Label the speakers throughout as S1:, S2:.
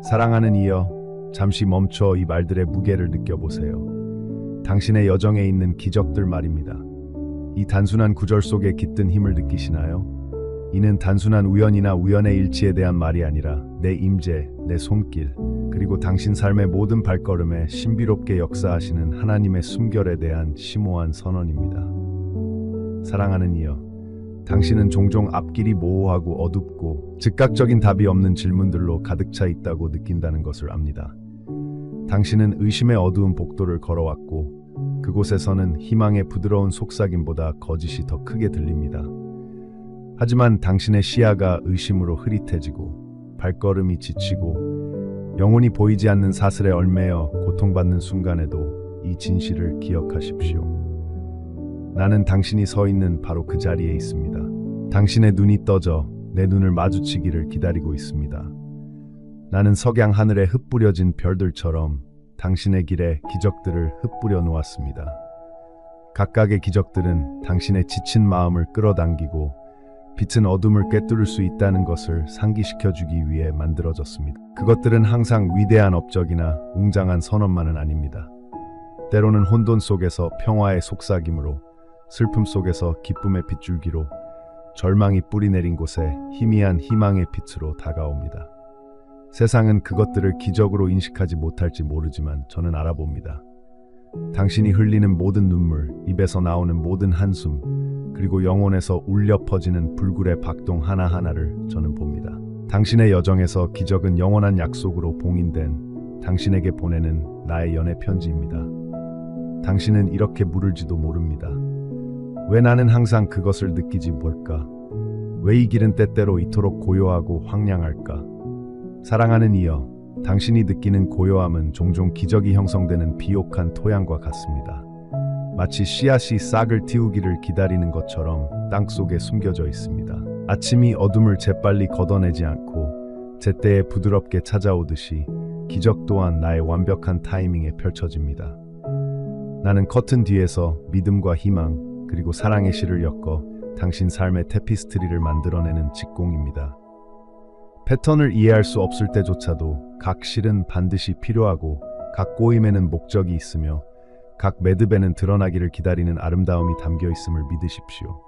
S1: 사랑하는 이여, 잠시 멈춰 이 말들의 무게를 느껴보세요. 당신의 여정에 있는 기적들 말입니다. 이 단순한 구절 속에 깃든 힘을 느끼시나요? 이는 단순한 우연이나 우연의 일치에 대한 말이 아니라 내 임재, 내 손길, 그리고 당신 삶의 모든 발걸음에 신비롭게 역사하시는 하나님의 숨결에 대한 심오한 선언입니다. 사랑하는 이여, 당신은 종종 앞길이 모호하고 어둡고 즉각적인 답이 없는 질문들로 가득 차 있다고 느낀다는 것을 압니다. 당신은 의심의 어두운 복도를 걸어왔고 그곳에서는 희망의 부드러운 속삭임보다 거짓이 더 크게 들립니다. 하지만 당신의 시야가 의심으로 흐릿해지고 발걸음이 지치고 영혼이 보이지 않는 사슬에 얽매여 고통받는 순간에도 이 진실을 기억하십시오. 나는 당신이 서 있는 바로 그 자리에 있습니다. 당신의 눈이 떠져 내 눈을 마주치기를 기다리고 있습니다. 나는 석양 하늘에 흩뿌려진 별들처럼 당신의 길에 기적들을 흩뿌려 놓았습니다. 각각의 기적들은 당신의 지친 마음을 끌어당기고 빛은 어둠을 꿰뚫을 수 있다는 것을 상기시켜주기 위해 만들어졌습니다. 그것들은 항상 위대한 업적이나 웅장한 선언만은 아닙니다. 때로는 혼돈 속에서 평화의 속삭임으로, 슬픔 속에서 기쁨의 빗줄기로, 절망이 뿌리내린 곳에 희미한 희망의 빛으로 다가옵니다. 세상은 그것들을 기적으로 인식하지 못할지 모르지만 저는 알아봅니다. 당신이 흘리는 모든 눈물, 입에서 나오는 모든 한숨, 그리고 영혼에서 울려 퍼지는 불굴의 박동 하나하나를 저는 봅니다. 당신의 여정에서 기적은 영원한 약속으로 봉인된 당신에게 보내는 나의 연애 편지입니다. 당신은 이렇게 물을지도 모릅니다. 왜 나는 항상 그것을 느끼지 뭘까? 왜 이 길은 때때로 이토록 고요하고 황량할까? 사랑하는 이여, 당신이 느끼는 고요함은 종종 기적이 형성되는 비옥한 토양과 같습니다. 마치 씨앗이 싹을 틔우기를 기다리는 것처럼 땅속에 숨겨져 있습니다. 아침이 어둠을 재빨리 걷어내지 않고 제때에 부드럽게 찾아오듯이 기적 또한 나의 완벽한 타이밍에 펼쳐집니다. 나는 커튼 뒤에서 믿음과 희망, 그리고 사랑의 실을 엮어 당신 삶의 테피스트리를 만들어내는 직공입니다. 패턴을 이해할 수 없을 때조차도 각 실은 반드시 필요하고 각 꼬임에는 목적이 있으며 각 매듭에는 드러나기를 기다리는 아름다움이 담겨 있음을 믿으십시오.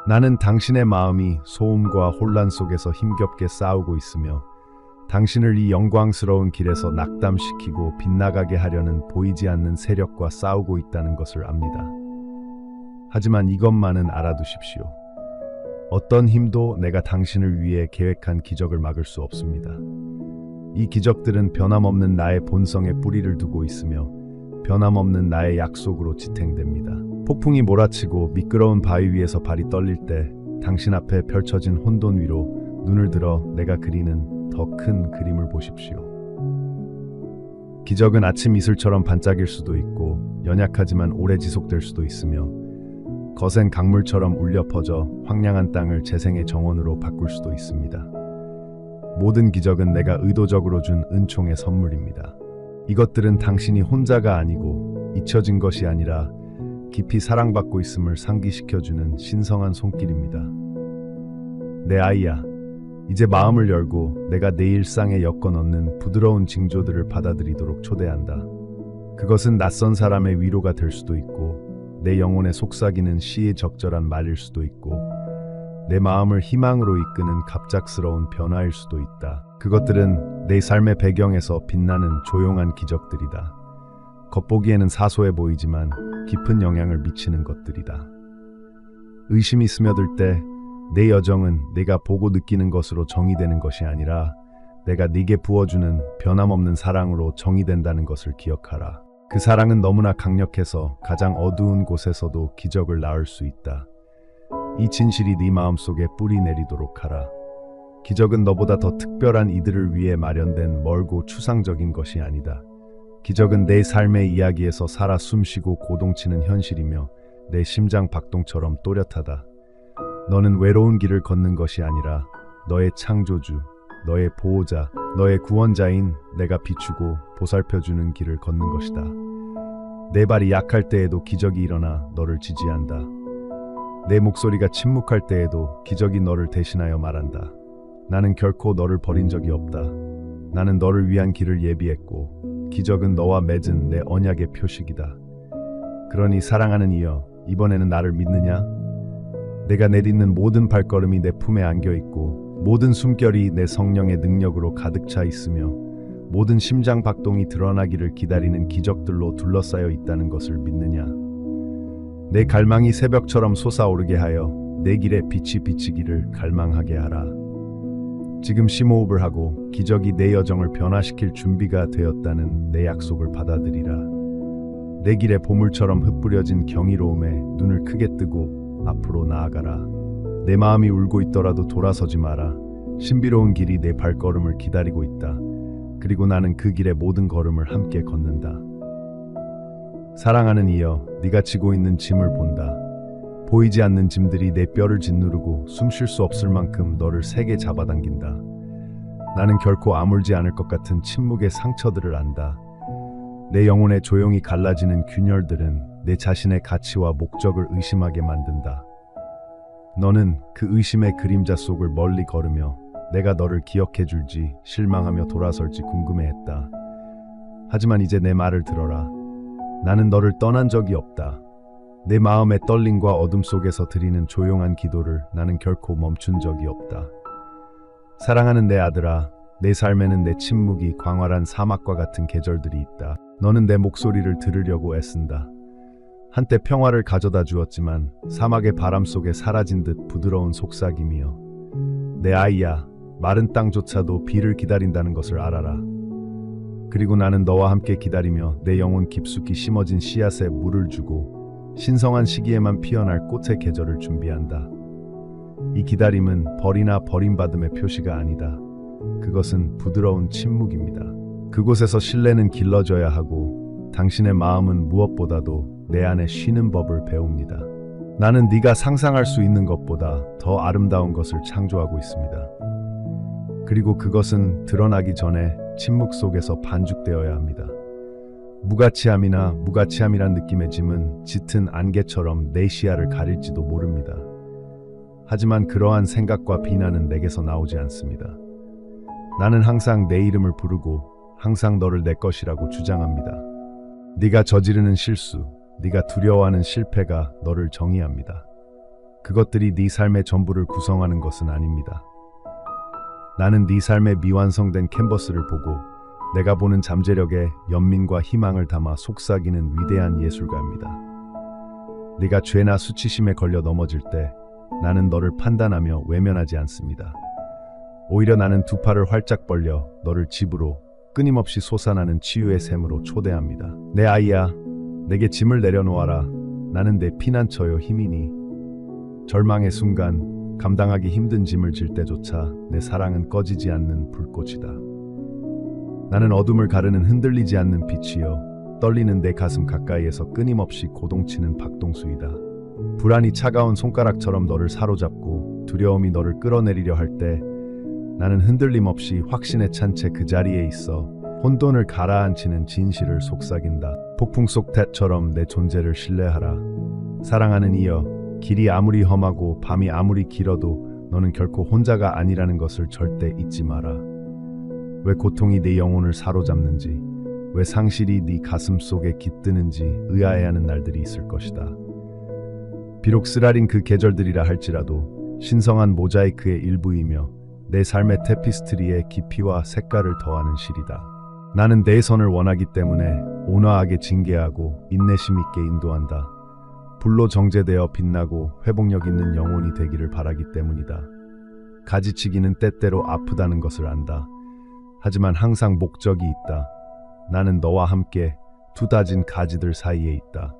S1: 나는 당신의 마음이 소음과 혼란 속에서 힘겹게 싸우고 있으며 당신을 이 영광스러운 길에서 낙담시키고 빗나가게 하려는 보이지 않는 세력과 싸우고 있다는 것을 압니다. 하지만 이것만은 알아두십시오. 어떤 힘도 내가 당신을 위해 계획한 기적을 막을 수 없습니다. 이 기적들은 변함없는 나의 본성에 뿌리를 두고 있으며 변함없는 나의 약속으로 지탱됩니다. 폭풍이 몰아치고 미끄러운 바위 위에서 발이 떨릴 때 당신 앞에 펼쳐진 혼돈 위로 눈을 들어 내가 그리는 더 큰 그림을 보십시오. 기적은 아침 이슬처럼 반짝일 수도 있고 연약하지만 오래 지속될 수도 있으며 거센 강물처럼 울려 퍼져 황량한 땅을 재생의 정원으로 바꿀 수도 있습니다. 모든 기적은 내가 의도적으로 준 은총의 선물입니다. 이것들은 당신이 혼자가 아니고 잊혀진 것이 아니라 깊이 사랑받고 있음을 상기시켜주는 신성한 손길입니다. 내 아이야, 이제 마음을 열고 내가 내 일상에 엮어 넣는 부드러운 징조들을 받아들이도록 초대한다. 그것은 낯선 사람의 위로가 될 수도 있고 내 영혼에 속삭이는 시의 적절한 말일 수도 있고 내 마음을 희망으로 이끄는 갑작스러운 변화일 수도 있다. 그것들은 내 삶의 배경에서 빛나는 조용한 기적들이다. 겉보기에는 사소해 보이지만 깊은 영향을 미치는 것들이다. 의심이 스며들 때 내 여정은 내가 보고 느끼는 것으로 정의되는 것이 아니라 내가 네게 부어주는 변함없는 사랑으로 정의된다는 것을 기억하라. 그 사랑은 너무나 강력해서 가장 어두운 곳에서도 기적을 낳을 수 있다. 이 진실이 네 마음속에 뿌리 내리도록 하라. 기적은 너보다 더 특별한 이들을 위해 마련된 멀고 추상적인 것이 아니다. 기적은 내 삶의 이야기에서 살아 숨쉬고 고동치는 현실이며 내 심장 박동처럼 또렷하다. 너는 외로운 길을 걷는 것이 아니라 너의 창조주, 너의 보호자, 너의 구원자인 내가 비추고 보살펴주는 길을 걷는 것이다. 내 발이 약할 때에도 기적이 일어나 너를 지지한다. 내 목소리가 침묵할 때에도 기적이 너를 대신하여 말한다. 나는 결코 너를 버린 적이 없다. 나는 너를 위한 길을 예비했고 기적은 너와 맺은 내 언약의 표식이다. 그러니 사랑하는 이여, 이번에는 나를 믿느냐? 내가 내딛는 모든 발걸음이 내 품에 안겨 있고 모든 숨결이 내 성령의 능력으로 가득 차 있으며 모든 심장 박동이 드러나기를 기다리는 기적들로 둘러싸여 있다는 것을 믿느냐? 내 갈망이 새벽처럼 솟아오르게 하여 내 길에 빛이 비치기를 갈망하게 하라. 지금 심호흡을 하고 기적이 내 여정을 변화시킬 준비가 되었다는 내 약속을 받아들이라. 내 길에 보물처럼 흩뿌려진 경이로움에 눈을 크게 뜨고 앞으로 나아가라. 내 마음이 울고 있더라도 돌아서지 마라. 신비로운 길이 내 발걸음을 기다리고 있다. 그리고 나는 그 길의 모든 걸음을 함께 걷는다. 사랑하는 이여, 네가 지고 있는 짐을 본다. 보이지 않는 짐들이 내 뼈를 짓누르고 숨 쉴 수 없을 만큼 너를 세게 잡아당긴다. 나는 결코 아물지 않을 것 같은 침묵의 상처들을 안다. 내 영혼에 조용히 갈라지는 균열들은 내 자신의 가치와 목적을 의심하게 만든다. 너는 그 의심의 그림자 속을 멀리 걸으며 내가 너를 기억해 줄지 실망하며 돌아설지 궁금해했다. 하지만 이제 내 말을 들어라. 나는 너를 떠난 적이 없다. 내 마음의 떨림과 어둠 속에서 드리는 조용한 기도를 나는 결코 멈춘 적이 없다. 사랑하는 내 아들아, 내 삶에는 내 침묵이 광활한 사막과 같은 계절들이 있다. 너는 내 목소리를 들으려고 애쓴다. 한때 평화를 가져다 주었지만 사막의 바람 속에 사라진 듯 부드러운 속삭임이여. 내 아이야, 마른 땅조차도 비를 기다린다는 것을 알아라. 그리고 나는 너와 함께 기다리며 내 영혼 깊숙이 심어진 씨앗에 물을 주고 신성한 시기에만 피어날 꽃의 계절을 준비한다. 이 기다림은 벌이나 버림받음의 표시가 아니다. 그것은 부드러운 침묵입니다. 그곳에서 신뢰는 길러져야 하고 당신의 마음은 무엇보다도 내 안에 쉬는 법을 배웁니다. 나는 네가 상상할 수 있는 것보다 더 아름다운 것을 창조하고 있습니다. 그리고 그것은 드러나기 전에 침묵 속에서 반죽되어야 합니다. 무가치함이나 무가치함이란 느낌의 짐은 짙은 안개처럼 내 시야를 가릴지도 모릅니다. 하지만 그러한 생각과 비난은 내게서 나오지 않습니다. 나는 항상 내 이름을 부르고 항상 너를 내 것이라고 주장합니다. 네가 저지르는 실수, 네가 두려워하는 실패가 너를 정의합니다. 그것들이 네 삶의 전부를 구성하는 것은 아닙니다. 나는 네 삶의 미완성된 캔버스를 보고 내가 보는 잠재력에 연민과 희망을 담아 속삭이는 위대한 예술가입니다. 네가 죄나 수치심에 걸려 넘어질 때 나는 너를 판단하며 외면하지 않습니다. 오히려 나는 두 팔을 활짝 벌려 너를 집으로 끊임없이 솟아나는 치유의 샘으로 초대합니다. 내 아이야, 내게 짐을 내려놓아라. 나는 내 피난처요 힘이니. 절망의 순간, 감당하기 힘든 짐을 질 때조차 내 사랑은 꺼지지 않는 불꽃이다. 나는 어둠을 가르는 흔들리지 않는 빛이요, 떨리는 내 가슴 가까이에서 끊임없이 고동치는 박동수이다. 불안이 차가운 손가락처럼 너를 사로잡고 두려움이 너를 끌어내리려 할 때 나는 흔들림 없이 확신에 찬 채 그 자리에 있어 혼돈을 가라앉히는 진실을 속삭인다. 폭풍 속 태처럼 내 존재를 신뢰하라. 사랑하는 이여, 길이 아무리 험하고 밤이 아무리 길어도 너는 결코 혼자가 아니라는 것을 절대 잊지 마라. 왜 고통이 네 영혼을 사로잡는지, 왜 상실이 네 가슴 속에 깃드는지 의아해하는 날들이 있을 것이다. 비록 쓰라린 그 계절들이라 할지라도 신성한 모자이크의 일부이며 내 삶의 테피스트리에 깊이와 색깔을 더하는 실이다. 나는 내 선을 원하기 때문에 온화하게 징계하고 인내심 있게 인도한다. 불로 정제되어 빛나고 회복력 있는 영혼이 되기를 바라기 때문이다. 가지치기는 때때로 아프다는 것을 안다. 하지만 항상 목적이 있다. 나는 너와 함께 두 다진 가지들 사이에 있다.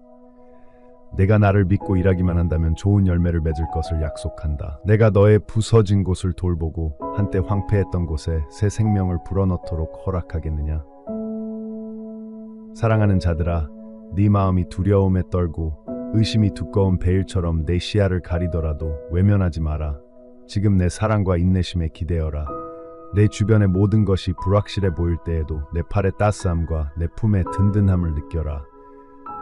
S1: 내가 나를 믿고 일하기만 한다면 좋은 열매를 맺을 것을 약속한다. 내가 너의 부서진 곳을 돌보고 한때 황폐했던 곳에 새 생명을 불어넣도록 허락하겠느냐? 사랑하는 자들아, 네 마음이 두려움에 떨고 의심이 두꺼운 베일처럼 내 시야를 가리더라도 외면하지 마라. 지금 내 사랑과 인내심에 기대어라. 내 주변의 모든 것이 불확실해 보일 때에도 내 팔의 따스함과 내 품의 든든함을 느껴라.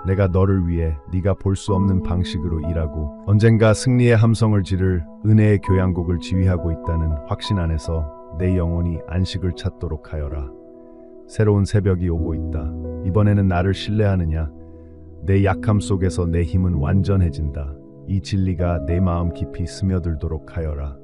S1: 내가 너를 위해 네가 볼 수 없는 방식으로 일하고 언젠가 승리의 함성을 지를 은혜의 교향곡을 지휘하고 있다는 확신 안에서 내 영혼이 안식을 찾도록 하여라. 새로운 새벽이 오고 있다. 이번에는 나를 신뢰하느냐? 내 약함 속에서 내 힘은 완전해진다. 이 진리가 내 마음 깊이 스며들도록 하여라.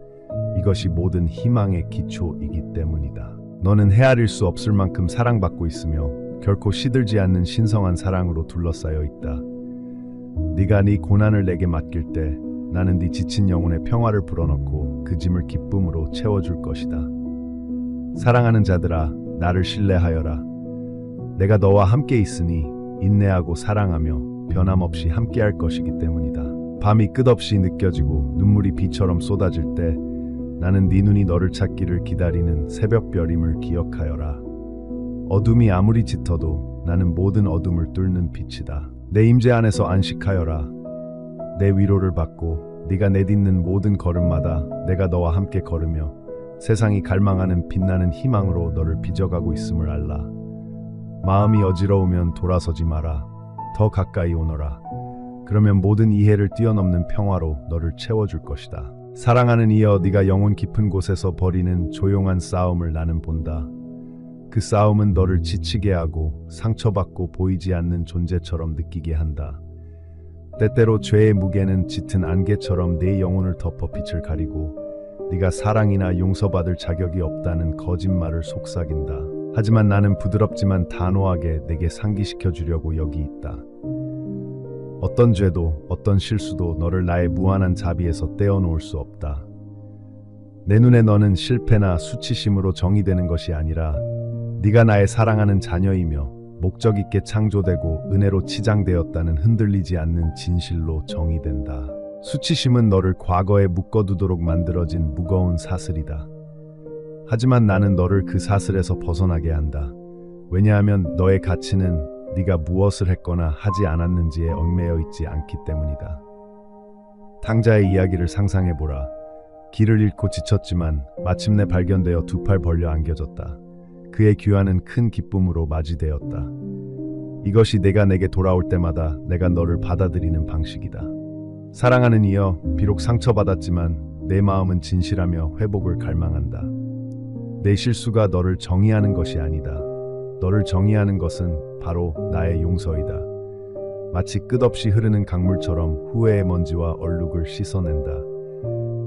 S1: 이것이 모든 희망의 기초이기 때문이다. 너는 헤아릴 수 없을 만큼 사랑받고 있으며 결코 시들지 않는 신성한 사랑으로 둘러싸여 있다. 네가 네 고난을 내게 맡길 때 나는 네 지친 영혼의 평화를 불어넣고 그 짐을 기쁨으로 채워줄 것이다. 사랑하는 자들아, 나를 신뢰하여라. 내가 너와 함께 있으니 인내하고 사랑하며 변함없이 함께할 것이기 때문이다. 밤이 끝없이 느껴지고 눈물이 비처럼 쏟아질 때 나는 네 눈이 너를 찾기를 기다리는 새벽별임을 기억하여라. 어둠이 아무리 짙어도 나는 모든 어둠을 뚫는 빛이다. 내 임재 안에서 안식하여라. 내 위로를 받고 네가 내딛는 모든 걸음마다 내가 너와 함께 걸으며 세상이 갈망하는 빛나는 희망으로 너를 빚어가고 있음을 알라. 마음이 어지러우면 돌아서지 마라. 더 가까이 오너라. 그러면 모든 이해를 뛰어넘는 평화로 너를 채워줄 것이다. 사랑하는 이여, 네가 영혼 깊은 곳에서 벌이는 조용한 싸움을 나는 본다. 그 싸움은 너를 지치게 하고 상처받고 보이지 않는 존재처럼 느끼게 한다. 때때로 죄의 무게는 짙은 안개처럼 네 영혼을 덮어 빛을 가리고 네가 사랑이나 용서받을 자격이 없다는 거짓말을 속삭인다. 하지만 나는 부드럽지만 단호하게 내게 상기시켜 주려고 여기 있다. 어떤 죄도 어떤 실수도 너를 나의 무한한 자비에서 떼어놓을 수 없다. 내 눈에 너는 실패나 수치심으로 정의되는 것이 아니라 네가 나의 사랑하는 자녀이며 목적 있게 창조되고 은혜로 치장되었다는 흔들리지 않는 진실로 정의된다. 수치심은 너를 과거에 묶어두도록 만들어진 무거운 사슬이다. 하지만 나는 너를 그 사슬에서 벗어나게 한다. 왜냐하면 너의 가치는 네가 무엇을 했거나 하지 않았는지에 얽매여 있지 않기 때문이다. 탕자의 이야기를 상상해보라. 길을 잃고 지쳤지만 마침내 발견되어 두 팔 벌려 안겨졌다. 그의 귀환은 큰 기쁨으로 맞이되었다. 이것이 내가 내게 돌아올 때마다 내가 너를 받아들이는 방식이다. 사랑하는 이여, 비록 상처받았지만 내 마음은 진실하며 회복을 갈망한다. 내 실수가 너를 정의하는 것이 아니다. 너를 정의하는 것은 바로 나의 용서이다. 마치 끝없이 흐르는 강물처럼 후회의 먼지와 얼룩을 씻어낸다.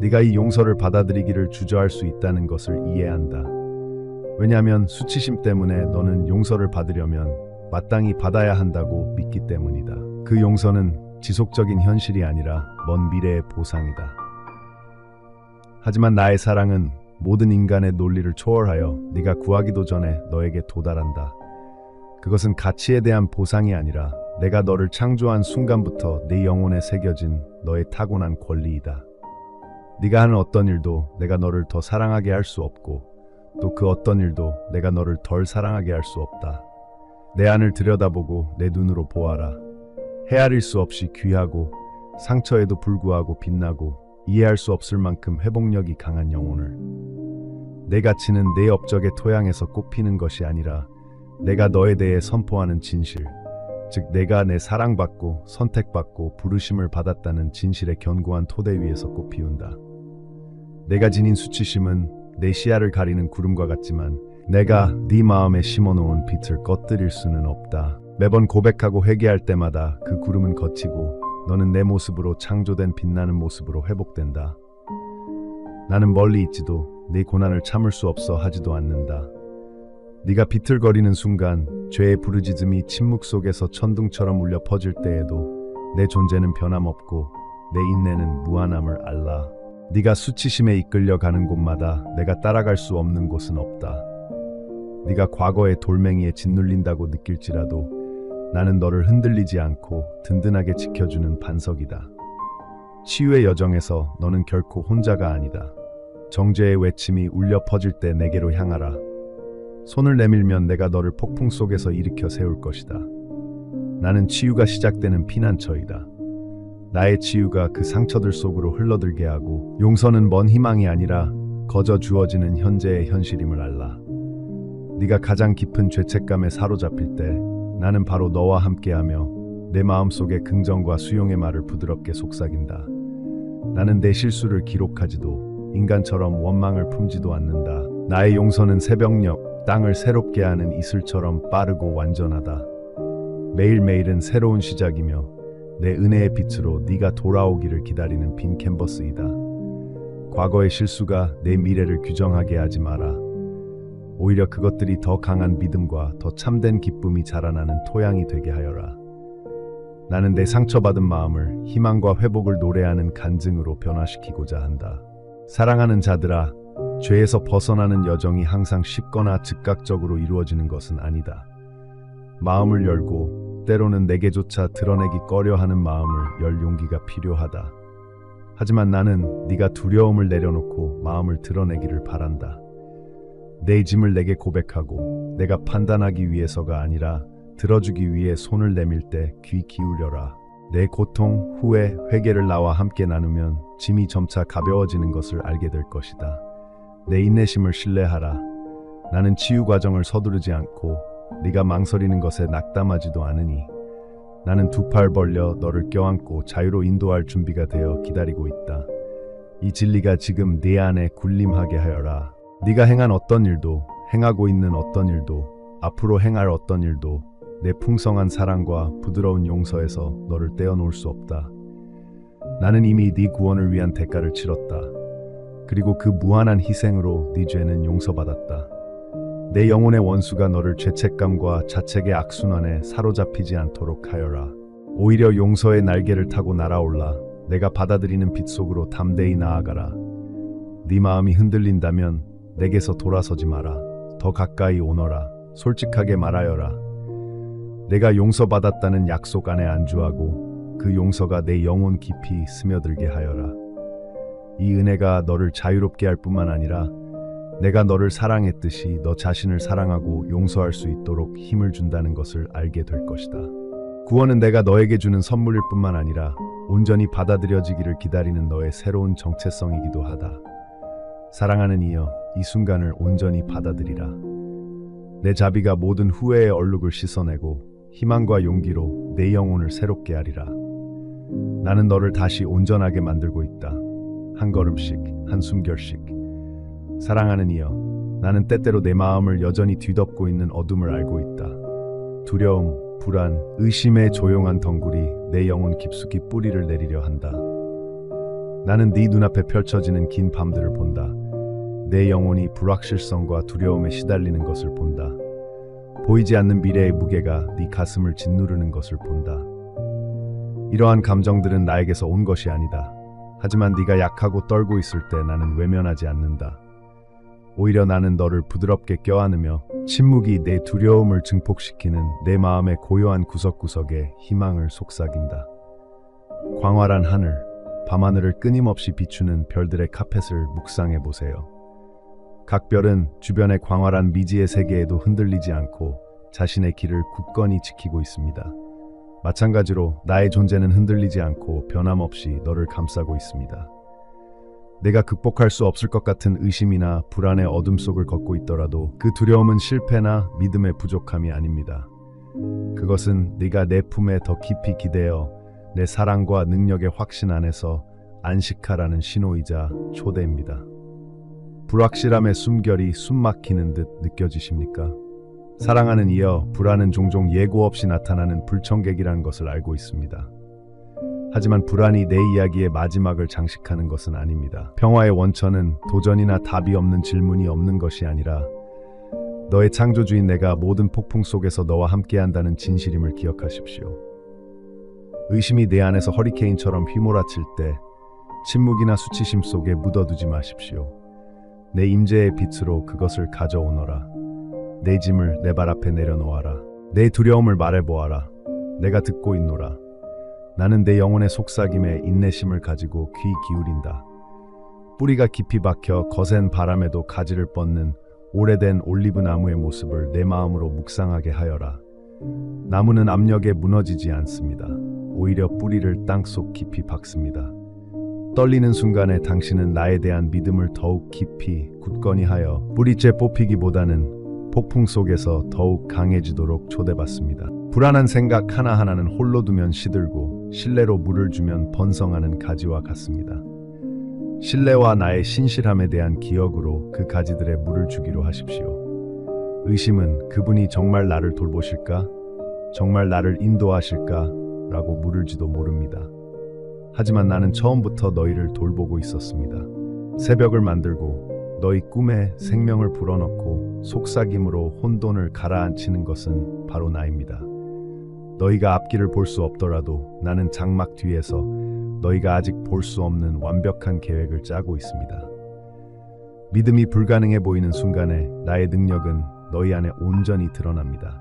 S1: 네가 이 용서를 받아들이기를 주저할 수 있다는 것을 이해한다. 왜냐하면 수치심 때문에 너는 용서를 받으려면 마땅히 받아야 한다고 믿기 때문이다. 그 용서는 지속적인 현실이 아니라 먼 미래의 보상이다. 하지만 나의 사랑은 모든 인간의 논리를 초월하여 네가 구하기도 전에 너에게 도달한다. 그것은 가치에 대한 보상이 아니라 내가 너를 창조한 순간부터 네 영혼에 새겨진 너의 타고난 권리이다. 네가 하는 어떤 일도 내가 너를 더 사랑하게 할 수 없고 또 그 어떤 일도 내가 너를 덜 사랑하게 할 수 없다. 내 안을 들여다보고 내 눈으로 보아라. 헤아릴 수 없이 귀하고 상처에도 불구하고 빛나고 이해할 수 없을 만큼 회복력이 강한 영혼을. 내 가치는 내 업적의 토양에서 꽃피는 것이 아니라 내가 너에 대해 선포하는 진실, 즉 내가 내 사랑받고 선택받고 부르심을 받았다는 진실의 견고한 토대 위에서 꽃피운다. 내가 지닌 수치심은 내 시야를 가리는 구름과 같지만 내가 네 마음에 심어놓은 빛을 꺼뜨릴 수는 없다. 매번 고백하고 회개할 때마다 그 구름은 걷히고 너는 내 모습으로 창조된 빛나는 모습으로 회복된다. 나는 멀리 있지도 네 고난을 참을 수 없어 하지도 않는다. 네가 비틀거리는 순간 죄의 부르짖음이 침묵 속에서 천둥처럼 울려 퍼질 때에도 내 존재는 변함없고 내 인내는 무한함을 알라. 네가 수치심에 이끌려 가는 곳마다 내가 따라갈 수 없는 곳은 없다. 네가 과거의 돌멩이에 짓눌린다고 느낄지라도 나는 너를 흔들리지 않고 든든하게 지켜주는 반석이다. 치유의 여정에서 너는 결코 혼자가 아니다. 정죄의 외침이 울려 퍼질 때 내게로 향하라. 손을 내밀면 내가 너를 폭풍 속에서 일으켜 세울 것이다. 나는 치유가 시작되는 피난처이다. 나의 치유가 그 상처들 속으로 흘러들게 하고 용서는 먼 희망이 아니라 거저 주어지는 현재의 현실임을 알라. 네가 가장 깊은 죄책감에 사로잡힐 때 나는 바로 너와 함께하며 내 마음속에 긍정과 수용의 말을 부드럽게 속삭인다. 나는 내 실수를 기록하지도 인간처럼 원망을 품지도 않는다. 나의 용서는 새벽녘 땅을 새롭게 하는 이슬처럼 빠르고 완전하다. 매일매일은 새로운 시작이며 내 은혜의 빛으로 네가 돌아오기를 기다리는 빈 캔버스이다. 과거의 실수가 내 미래를 규정하게 하지 마라. 오히려 그것들이 더 강한 믿음과 더 참된 기쁨이 자라나는 토양이 되게 하여라. 나는 내 상처받은 마음을 희망과 회복을 노래하는 간증으로 변화시키고자 한다. 사랑하는 자들아, 죄에서 벗어나는 여정이 항상 쉽거나 즉각적으로 이루어지는 것은 아니다. 마음을 열고 때로는 내게조차 드러내기 꺼려하는 마음을 열 용기가 필요하다. 하지만 나는 네가 두려움을 내려놓고 마음을 드러내기를 바란다. 내 짐을 내게 고백하고 내가 판단하기 위해서가 아니라 들어주기 위해 손을 내밀 때 귀 기울여라. 내 고통, 후회, 회개를 나와 함께 나누면 짐이 점차 가벼워지는 것을 알게 될 것이다. 내 인내심을 신뢰하라. 나는 치유 과정을 서두르지 않고 네가 망설이는 것에 낙담하지도 않으니 나는 두 팔 벌려 너를 껴안고 자유로 인도할 준비가 되어 기다리고 있다. 이 진리가 지금 네 안에 군림하게 하여라. 네가 행한 어떤 일도, 행하고 있는 어떤 일도, 앞으로 행할 어떤 일도 내 풍성한 사랑과 부드러운 용서에서 너를 떼어놓을 수 없다. 나는 이미 네 구원을 위한 대가를 치렀다. 그리고 그 무한한 희생으로 네 죄는 용서받았다. 내 영혼의 원수가 너를 죄책감과 자책의 악순환에 사로잡히지 않도록 하여라. 오히려 용서의 날개를 타고 날아올라 내가 받아들이는 빛 속으로 담대히 나아가라. 네 마음이 흔들린다면 내게서 돌아서지 마라. 더 가까이 오너라. 솔직하게 말하여라. 내가 용서받았다는 약속 안에 안주하고 그 용서가 내 영혼 깊이 스며들게 하여라. 이 은혜가 너를 자유롭게 할 뿐만 아니라 내가 너를 사랑했듯이 너 자신을 사랑하고 용서할 수 있도록 힘을 준다는 것을 알게 될 것이다. 구원은 내가 너에게 주는 선물일 뿐만 아니라 온전히 받아들여지기를 기다리는 너의 새로운 정체성이기도 하다. 사랑하는 이여, 이 순간을 온전히 받아들이라. 내 자비가 모든 후회의 얼룩을 씻어내고 희망과 용기로 내 영혼을 새롭게 하리라. 나는 너를 다시 온전하게 만들고 있다. 한 걸음씩, 한 숨결씩. 사랑하는 이여, 나는 때때로 내 마음을 여전히 뒤덮고 있는 어둠을 알고 있다. 두려움, 불안, 의심의 조용한 덩굴이 내 영혼 깊숙이 뿌리를 내리려 한다. 나는 네 눈앞에 펼쳐지는 긴 밤들을 본다. 내 영혼이 불확실성과 두려움에 시달리는 것을 본다. 보이지 않는 미래의 무게가 네 가슴을 짓누르는 것을 본다. 이러한 감정들은 나에게서 온 것이 아니다. 하지만 네가 약하고 떨고 있을 때 나는 외면하지 않는다. 오히려 나는 너를 부드럽게 껴안으며 침묵이 내 두려움을 증폭시키는 내 마음의 고요한 구석구석에 희망을 속삭인다. 광활한 하늘, 밤하늘을 끊임없이 비추는 별들의 카펫을 묵상해 보세요. 각 별은 주변의 광활한 미지의 세계에도 흔들리지 않고 자신의 길을 굳건히 지키고 있습니다. 마찬가지로 나의 존재는 흔들리지 않고 변함없이 너를 감싸고 있습니다. 내가 극복할 수 없을 것 같은 의심이나 불안의 어둠 속을 걷고 있더라도 그 두려움은 실패나 믿음의 부족함이 아닙니다. 그것은 네가 내 품에 더 깊이 기대어 내 사랑과 능력의 확신 안에서 안식하라는 신호이자 초대입니다. 불확실함의 숨결이 숨막히는 듯 느껴지십니까? 사랑하는 이여, 불안은 종종 예고 없이 나타나는 불청객이라는 것을 알고 있습니다. 하지만 불안이 내 이야기의 마지막을 장식하는 것은 아닙니다. 평화의 원천은 도전이나 답이 없는 질문이 없는 것이 아니라 너의 창조주인 내가 모든 폭풍 속에서 너와 함께한다는 진실임을 기억하십시오. 의심이 내 안에서 허리케인처럼 휘몰아칠 때 침묵이나 수치심 속에 묻어두지 마십시오. 내 임재의 빛으로 그것을 가져오너라. 내 짐을 내 발 앞에 내려놓아라. 내 두려움을 말해보아라. 내가 듣고 있노라. 나는 내 영혼의 속삭임에 인내심을 가지고 귀 기울인다. 뿌리가 깊이 박혀 거센 바람에도 가지를 뻗는 오래된 올리브 나무의 모습을 내 마음으로 묵상하게 하여라. 나무는 압력에 무너지지 않습니다. 오히려 뿌리를 땅속 깊이 박습니다. 떨리는 순간에 당신은 나에 대한 믿음을 더욱 깊이 굳건히 하여 뿌리째 뽑히기보다는 폭풍 속에서 더욱 강해지도록 초대받습니다. 불안한 생각 하나하나는 홀로 두면 시들고 신뢰로 물을 주면 번성하는 가지와 같습니다. 신뢰와 나의 신실함에 대한 기억으로 그 가지들에 물을 주기로 하십시오. 의심은 그분이 정말 나를 돌보실까? 정말 나를 인도하실까? 라고 물을지도 모릅니다. 하지만 나는 처음부터 너희를 돌보고 있었습니다. 새벽을 만들고 너희 꿈에 생명을 불어넣고 속삭임으로 혼돈을 가라앉히는 것은 바로 나입니다. 너희가 앞길을 볼 수 없더라도 나는 장막 뒤에서 너희가 아직 볼 수 없는 완벽한 계획을 짜고 있습니다. 믿음이 불가능해 보이는 순간에 나의 능력은 너희 안에 온전히 드러납니다.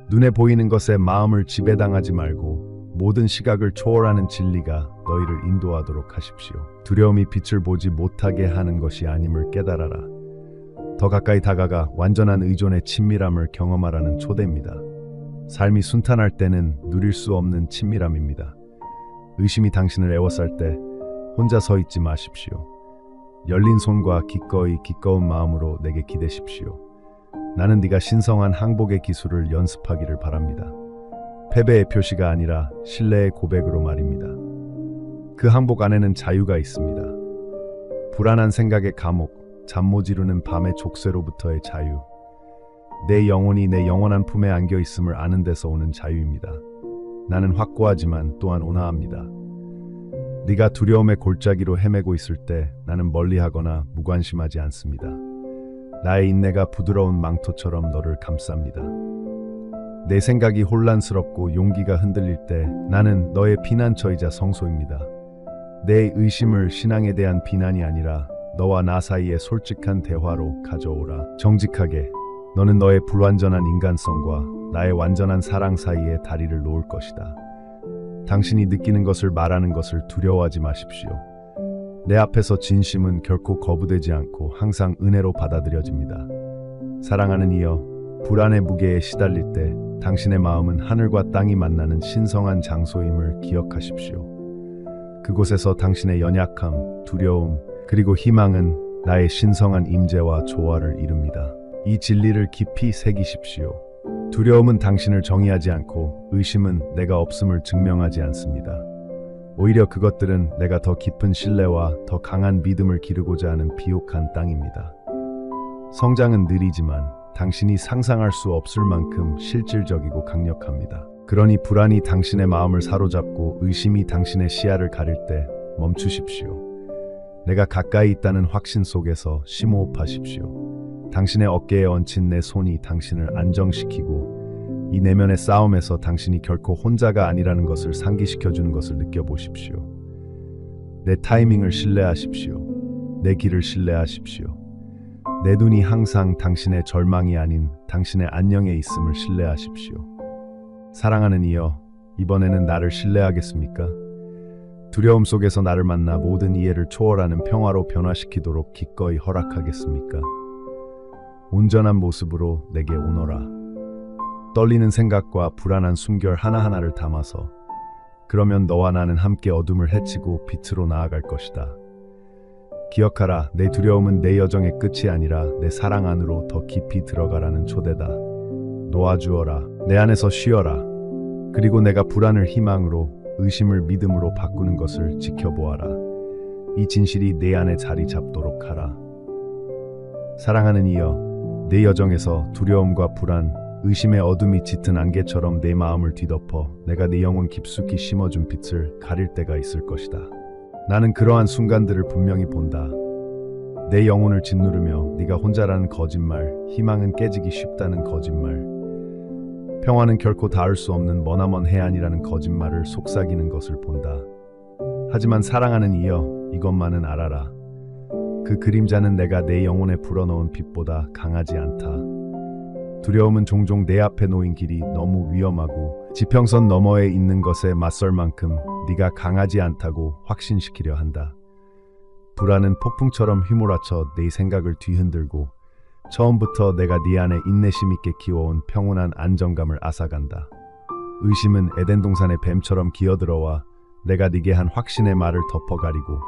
S1: 눈에 보이는 것에 마음을 지배당하지 말고 모든 시각을 초월하는 진리가 너희를 인도하도록 하십시오. 두려움이 빛을 보지 못하게 하는 것이 아님을 깨달아라. 더 가까이 다가가 완전한 의존의 친밀함을 경험하라는 초대입니다. 삶이 순탄할 때는 누릴 수 없는 친밀함입니다. 의심이 당신을 애워쌀 때 혼자 서 있지 마십시오. 열린 손과 기꺼운 마음으로 내게 기대십시오. 나는 네가 신성한 항복의 기술을 연습하기를 바랍니다. 패배의 표시가 아니라 신뢰의 고백으로 말입니다. 그 항복 안에는 자유가 있습니다. 불안한 생각의 감옥, 잠 못 이루는 밤의 족쇄로부터의 자유. 내 영혼이 내 영원한 품에 안겨 있음을 아는 데서 오는 자유입니다. 나는 확고하지만 또한 온화합니다. 네가 두려움의 골짜기로 헤매고 있을 때 나는 멀리하거나 무관심하지 않습니다. 나의 인내가 부드러운 망토처럼 너를 감쌉니다. 내 생각이 혼란스럽고 용기가 흔들릴 때 나는 너의 피난처이자 성소입니다. 내 의심을 신앙에 대한 비난이 아니라 너와 나 사이의 솔직한 대화로 가져오라. 정직하게 너는 너의 불완전한 인간성과 나의 완전한 사랑 사이에 다리를 놓을 것이다. 당신이 느끼는 것을 말하는 것을 두려워하지 마십시오. 내 앞에서 진심은 결코 거부되지 않고 항상 은혜로 받아들여집니다. 사랑하는 이여, 불안의 무게에 시달릴 때 당신의 마음은 하늘과 땅이 만나는 신성한 장소임을 기억하십시오. 그곳에서 당신의 연약함, 두려움, 그리고 희망은 나의 신성한 임재와 조화를 이룹니다. 이 진리를 깊이 새기십시오. 두려움은 당신을 정의하지 않고 의심은 내가 없음을 증명하지 않습니다. 오히려 그것들은 내가 더 깊은 신뢰와 더 강한 믿음을 기르고자 하는 비옥한 땅입니다. 성장은 느리지만 당신이 상상할 수 없을 만큼 실질적이고 강력합니다. 그러니 불안이 당신의 마음을 사로잡고 의심이 당신의 시야를 가릴 때 멈추십시오. 내가 가까이 있다는 확신 속에서 심호흡하십시오. 당신의 어깨에 얹힌 내 손이 당신을 안정시키고 이 내면의 싸움에서 당신이 결코 혼자가 아니라는 것을 상기시켜주는 것을 느껴보십시오. 내 타이밍을 신뢰하십시오. 내 길을 신뢰하십시오. 내 눈이 항상 당신의 절망이 아닌 당신의 안녕에 있음을 신뢰하십시오. 사랑하는 이여, 이번에는 나를 신뢰하겠습니까? 두려움 속에서 나를 만나 모든 이해를 초월하는 평화로 변화시키도록 기꺼이 허락하겠습니까? 온전한 모습으로 내게 오너라. 떨리는 생각과 불안한 숨결 하나하나를 담아서 그러면 너와 나는 함께 어둠을 헤치고 빛으로 나아갈 것이다. 기억하라, 내 두려움은 내 여정의 끝이 아니라 내 사랑 안으로 더 깊이 들어가라는 초대다. 놓아주어라. 내 안에서 쉬어라. 그리고 내가 불안을 희망으로, 의심을 믿음으로 바꾸는 것을 지켜보아라. 이 진실이 내 안에 자리 잡도록 하라. 사랑하는 이여, 내 여정에서 두려움과 불안, 의심의 어둠이 짙은 안개처럼 내 마음을 뒤덮어 내가 내 영혼 깊숙이 심어준 빛을 가릴 때가 있을 것이다. 나는 그러한 순간들을 분명히 본다. 내 영혼을 짓누르며 네가 혼자라는 거짓말, 희망은 깨지기 쉽다는 거짓말, 평화는 결코 닿을 수 없는 머나먼 해안이라는 거짓말을 속삭이는 것을 본다. 하지만 사랑하는 이여, 이것만은 알아라. 그 그림자는 내가 내 영혼에 불어넣은 빛보다 강하지 않다. 두려움은 종종 내 앞에 놓인 길이 너무 위험하고 지평선 너머에 있는 것에 맞설 만큼 네가 강하지 않다고 확신시키려 한다. 불안은 폭풍처럼 휘몰아쳐 내 생각을 뒤흔들고 처음부터 내가 네 안에 인내심 있게 키워온 평온한 안정감을 앗아간다. 의심은 에덴 동산의 뱀처럼 기어들어와 내가 네게 한 확신의 말을 덮어가리고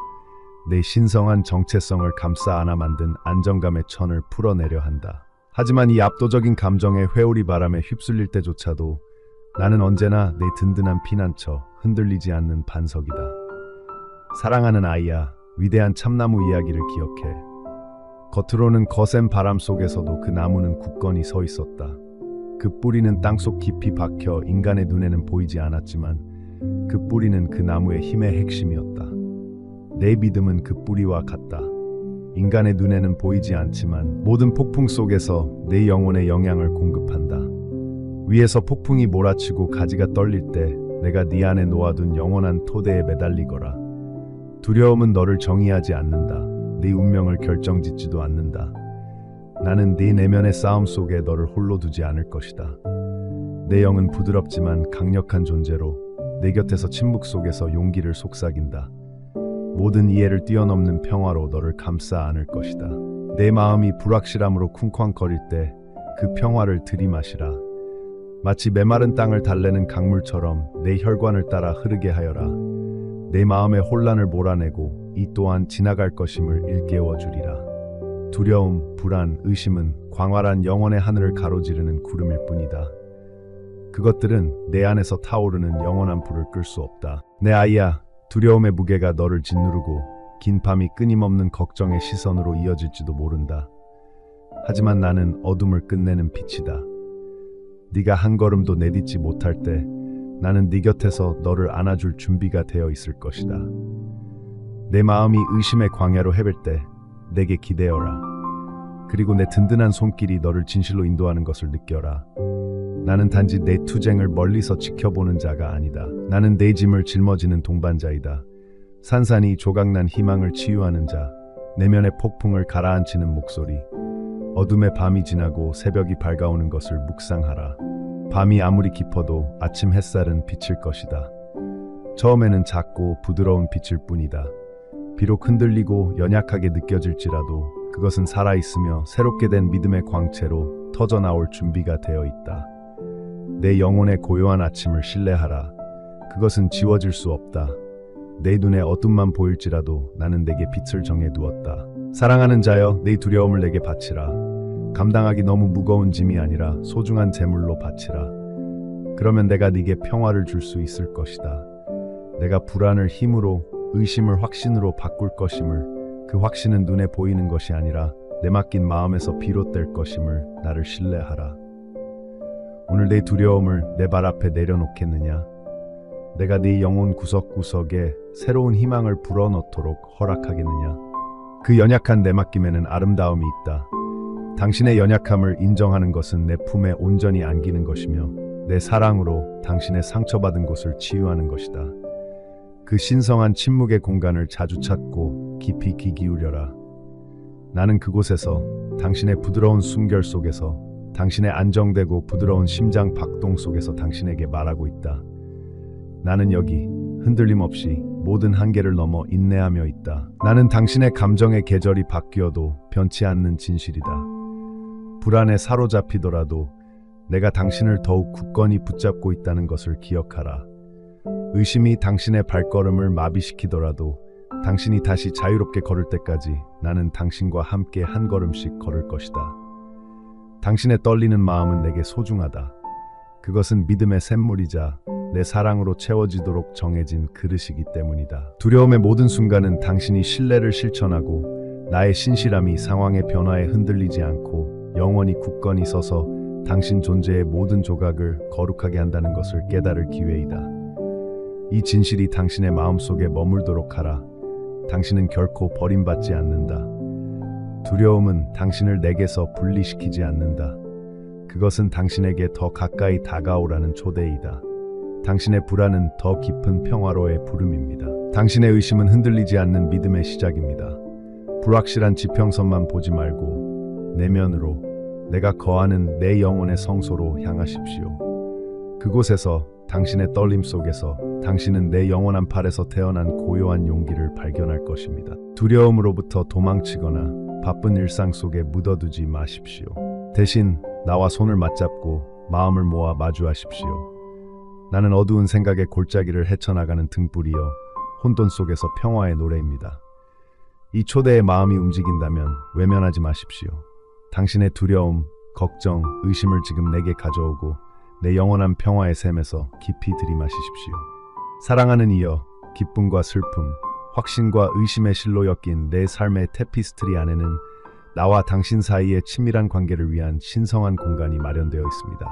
S1: 내 신성한 정체성을 감싸 안아 만든 안정감의 천을 풀어내려 한다. 하지만 이 압도적인 감정의 회오리 바람에 휩쓸릴 때조차도 나는 언제나 내 든든한 피난처, 흔들리지 않는 반석이다. 사랑하는 아이야, 위대한 참나무 이야기를 기억해. 겉으로는 거센 바람 속에서도 그 나무는 굳건히 서 있었다. 그 뿌리는 땅속 깊이 박혀 인간의 눈에는 보이지 않았지만 그 뿌리는 그 나무의 힘의 핵심이었다. 내 믿음은 그 뿌리와 같다. 인간의 눈에는 보이지 않지만 모든 폭풍 속에서 내 영혼에 영향을 공급한다. 위에서 폭풍이 몰아치고 가지가 떨릴 때 내가 네 안에 놓아둔 영원한 토대에 매달리거라. 두려움은 너를 정의하지 않는다. 네 운명을 결정짓지도 않는다. 나는 네 내면의 싸움 속에 너를 홀로 두지 않을 것이다. 내 영은 부드럽지만 강력한 존재로 내 곁에서 침묵 속에서 용기를 속삭인다. 모든 이해를 뛰어넘는 평화로 너를 감싸 안을 것이다. 내 마음이 불확실함으로 쿵쾅거릴 때 그 평화를 들이마시라. 마치 메마른 땅을 달래는 강물처럼 내 혈관을 따라 흐르게 하여라. 내 마음의 혼란을 몰아내고 이 또한 지나갈 것임을 일깨워 주리라. 두려움, 불안, 의심은 광활한 영혼의 하늘을 가로지르는 구름일 뿐이다. 그것들은 내 안에서 타오르는 영원한 불을 끌 수 없다. 내 아이야, 두려움의 무게가 너를 짓누르고 긴 밤이 끊임없는 걱정의 시선으로 이어질지도 모른다. 하지만 나는 어둠을 끝내는 빛이다. 네가 한 걸음도 내딛지 못할 때 나는 네 곁에서 너를 안아줄 준비가 되어 있을 것이다. 내 마음이 의심의 광야로 헤맬 때 내게 기대어라. 그리고 내 든든한 손길이 너를 진실로 인도하는 것을 느껴라. 나는 단지 내 투쟁을 멀리서 지켜보는 자가 아니다. 나는 내 짐을 짊어지는 동반자이다. 산산이 조각난 희망을 치유하는 자, 내면의 폭풍을 가라앉히는 목소리. 어둠의 밤이 지나고 새벽이 밝아오는 것을 묵상하라. 밤이 아무리 깊어도 아침 햇살은 비칠 것이다. 처음에는 작고 부드러운 빛일 뿐이다. 비록 흔들리고 연약하게 느껴질지라도 그것은 살아있으며 새롭게 된 믿음의 광채로 터져나올 준비가 되어 있다. 내 영혼의 고요한 아침을 신뢰하라. 그것은 지워질 수 없다. 내 눈에 어둠만 보일지라도 나는 내게 빛을 정해두었다. 사랑하는 자여, 내 두려움을 내게 바치라. 감당하기 너무 무거운 짐이 아니라 소중한 재물로 바치라. 그러면 내가 네게 평화를 줄 수 있을 것이다. 내가 불안을 힘으로, 의심을 확신으로 바꿀 것임을, 그 확신은 눈에 보이는 것이 아니라 내 맡긴 마음에서 비롯될 것임을 나를 신뢰하라. 오늘 내 두려움을 내 발 앞에 내려놓겠느냐? 내가 네 영혼 구석구석에 새로운 희망을 불어넣도록 허락하겠느냐? 그 연약한 내 맡김에는 아름다움이 있다. 당신의 연약함을 인정하는 것은 내 품에 온전히 안기는 것이며 내 사랑으로 당신의 상처받은 곳을 치유하는 것이다. 그 신성한 침묵의 공간을 자주 찾고 깊이 귀 기울여라. 나는 그곳에서 당신의 부드러운 숨결 속에서 당신의 안정되고 부드러운 심장 박동 속에서 당신에게 말하고 있다. 나는 여기 흔들림 없이 모든 한계를 넘어 인내하며 있다. 나는 당신의 감정의 계절이 바뀌어도 변치 않는 진실이다. 불안에 사로잡히더라도 내가 당신을 더욱 굳건히 붙잡고 있다는 것을 기억하라. 의심이 당신의 발걸음을 마비시키더라도 당신이 다시 자유롭게 걸을 때까지 나는 당신과 함께 한 걸음씩 걸을 것이다. 당신의 떨리는 마음은 내게 소중하다. 그것은 믿음의 샘물이자 내 사랑으로 채워지도록 정해진 그릇이기 때문이다. 두려움의 모든 순간은 당신이 신뢰를 실천하고 나의 신실함이 상황의 변화에 흔들리지 않고 영원히 굳건히 서서 당신 존재의 모든 조각을 거룩하게 한다는 것을 깨달을 기회이다. 이 진실이 당신의 마음속에 머물도록 하라. 당신은 결코 버림받지 않는다. 두려움은 당신을 내게서 분리시키지 않는다. 그것은 당신에게 더 가까이 다가오라는 초대이다. 당신의 불안은 더 깊은 평화로의 부름입니다. 당신의 의심은 흔들리지 않는 믿음의 시작입니다. 불확실한 지평선만 보지 말고 내면으로 내가 거하는 내 영혼의 성소로 향하십시오. 그곳에서 당신의 떨림 속에서 당신은 내 영원한 팔에서 태어난 고요한 용기를 발견할 것입니다. 두려움으로부터 도망치거나 바쁜 일상 속에 묻어두지 마십시오. 대신 나와 손을 맞잡고 마음을 모아 마주하십시오. 나는 어두운 생각의 골짜기를 헤쳐나가는 등불이여 혼돈 속에서 평화의 노래입니다. 이 초대의 마음이 움직인다면 외면하지 마십시오. 당신의 두려움, 걱정, 의심을 지금 내게 가져오고 내 영원한 평화의 샘에서 깊이 들이마시십시오. 사랑하는 이여, 기쁨과 슬픔, 확신과 의심의 실로 엮인 내 삶의 테피스트리 안에는 나와 당신 사이의 친밀한 관계를 위한 신성한 공간이 마련되어 있습니다.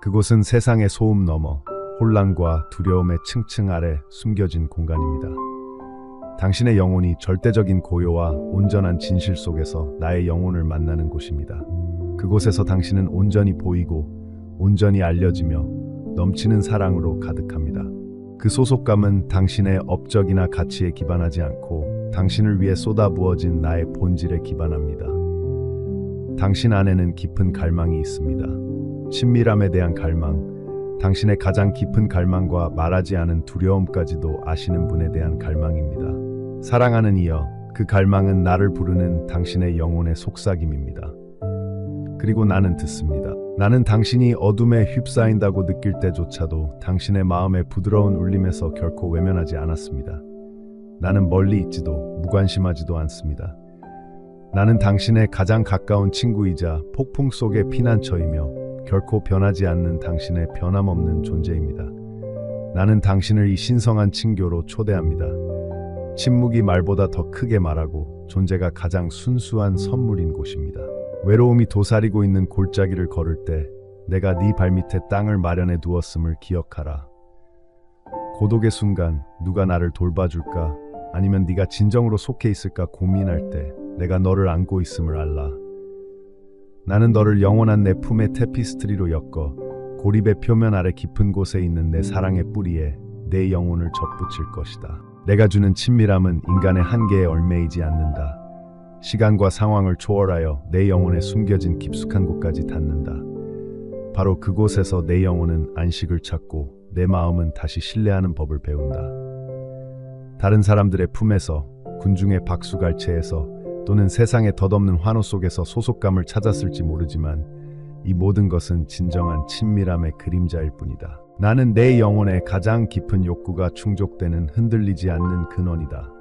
S1: 그곳은 세상의 소음 너머 혼란과 두려움의 층층 아래 숨겨진 공간입니다. 당신의 영혼이 절대적인 고요와 온전한 진실 속에서 나의 영혼을 만나는 곳입니다. 그곳에서 당신은 온전히 보이고 온전히 알려지며 넘치는 사랑으로 가득합니다. 그 소속감은 당신의 업적이나 가치에 기반하지 않고 당신을 위해 쏟아부어진 나의 본질에 기반합니다. 당신 안에는 깊은 갈망이 있습니다. 친밀함에 대한 갈망, 당신의 가장 깊은 갈망과 말하지 않은 두려움까지도 아시는 분에 대한 갈망입니다. 사랑하는 이여, 그 갈망은 나를 부르는 당신의 영혼의 속삭임입니다. 그리고 나는 듣습니다. 나는 당신이 어둠에 휩싸인다고 느낄 때조차도 당신의 마음의 부드러운 울림에서 결코 외면하지 않았습니다. 나는 멀리 있지도 무관심하지도 않습니다. 나는 당신의 가장 가까운 친구이자 폭풍 속의 피난처이며 결코 변하지 않는 당신의 변함없는 존재입니다. 나는 당신을 이 신성한 친교로 초대합니다. 침묵이 말보다 더 크게 말하고 존재가 가장 순수한 선물인 곳입니다. 외로움이 도사리고 있는 골짜기를 걸을 때 내가 네 발밑에 땅을 마련해 두었음을 기억하라. 고독의 순간 누가 나를 돌봐줄까? 아니면 네가 진정으로 속해 있을까 고민할 때 내가 너를 안고 있음을 알라. 나는 너를 영원한 내 품의 테피스트리로 엮어 고립의 표면 아래 깊은 곳에 있는 내 사랑의 뿌리에 내 영혼을 접붙일 것이다. 내가 주는 친밀함은 인간의 한계에 얽매이지 않는다. 시간과 상황을 초월하여 내 영혼에 숨겨진 깊숙한 곳까지 닿는다. 바로 그곳에서 내 영혼은 안식을 찾고 내 마음은 다시 신뢰하는 법을 배운다. 다른 사람들의 품에서, 군중의 박수갈채에서 또는 세상의 덧없는 환호 속에서 소속감을 찾았을지 모르지만 이 모든 것은 진정한 친밀함의 그림자일 뿐이다. 나는 내 영혼의 가장 깊은 욕구가 충족되는 흔들리지 않는 근원이다.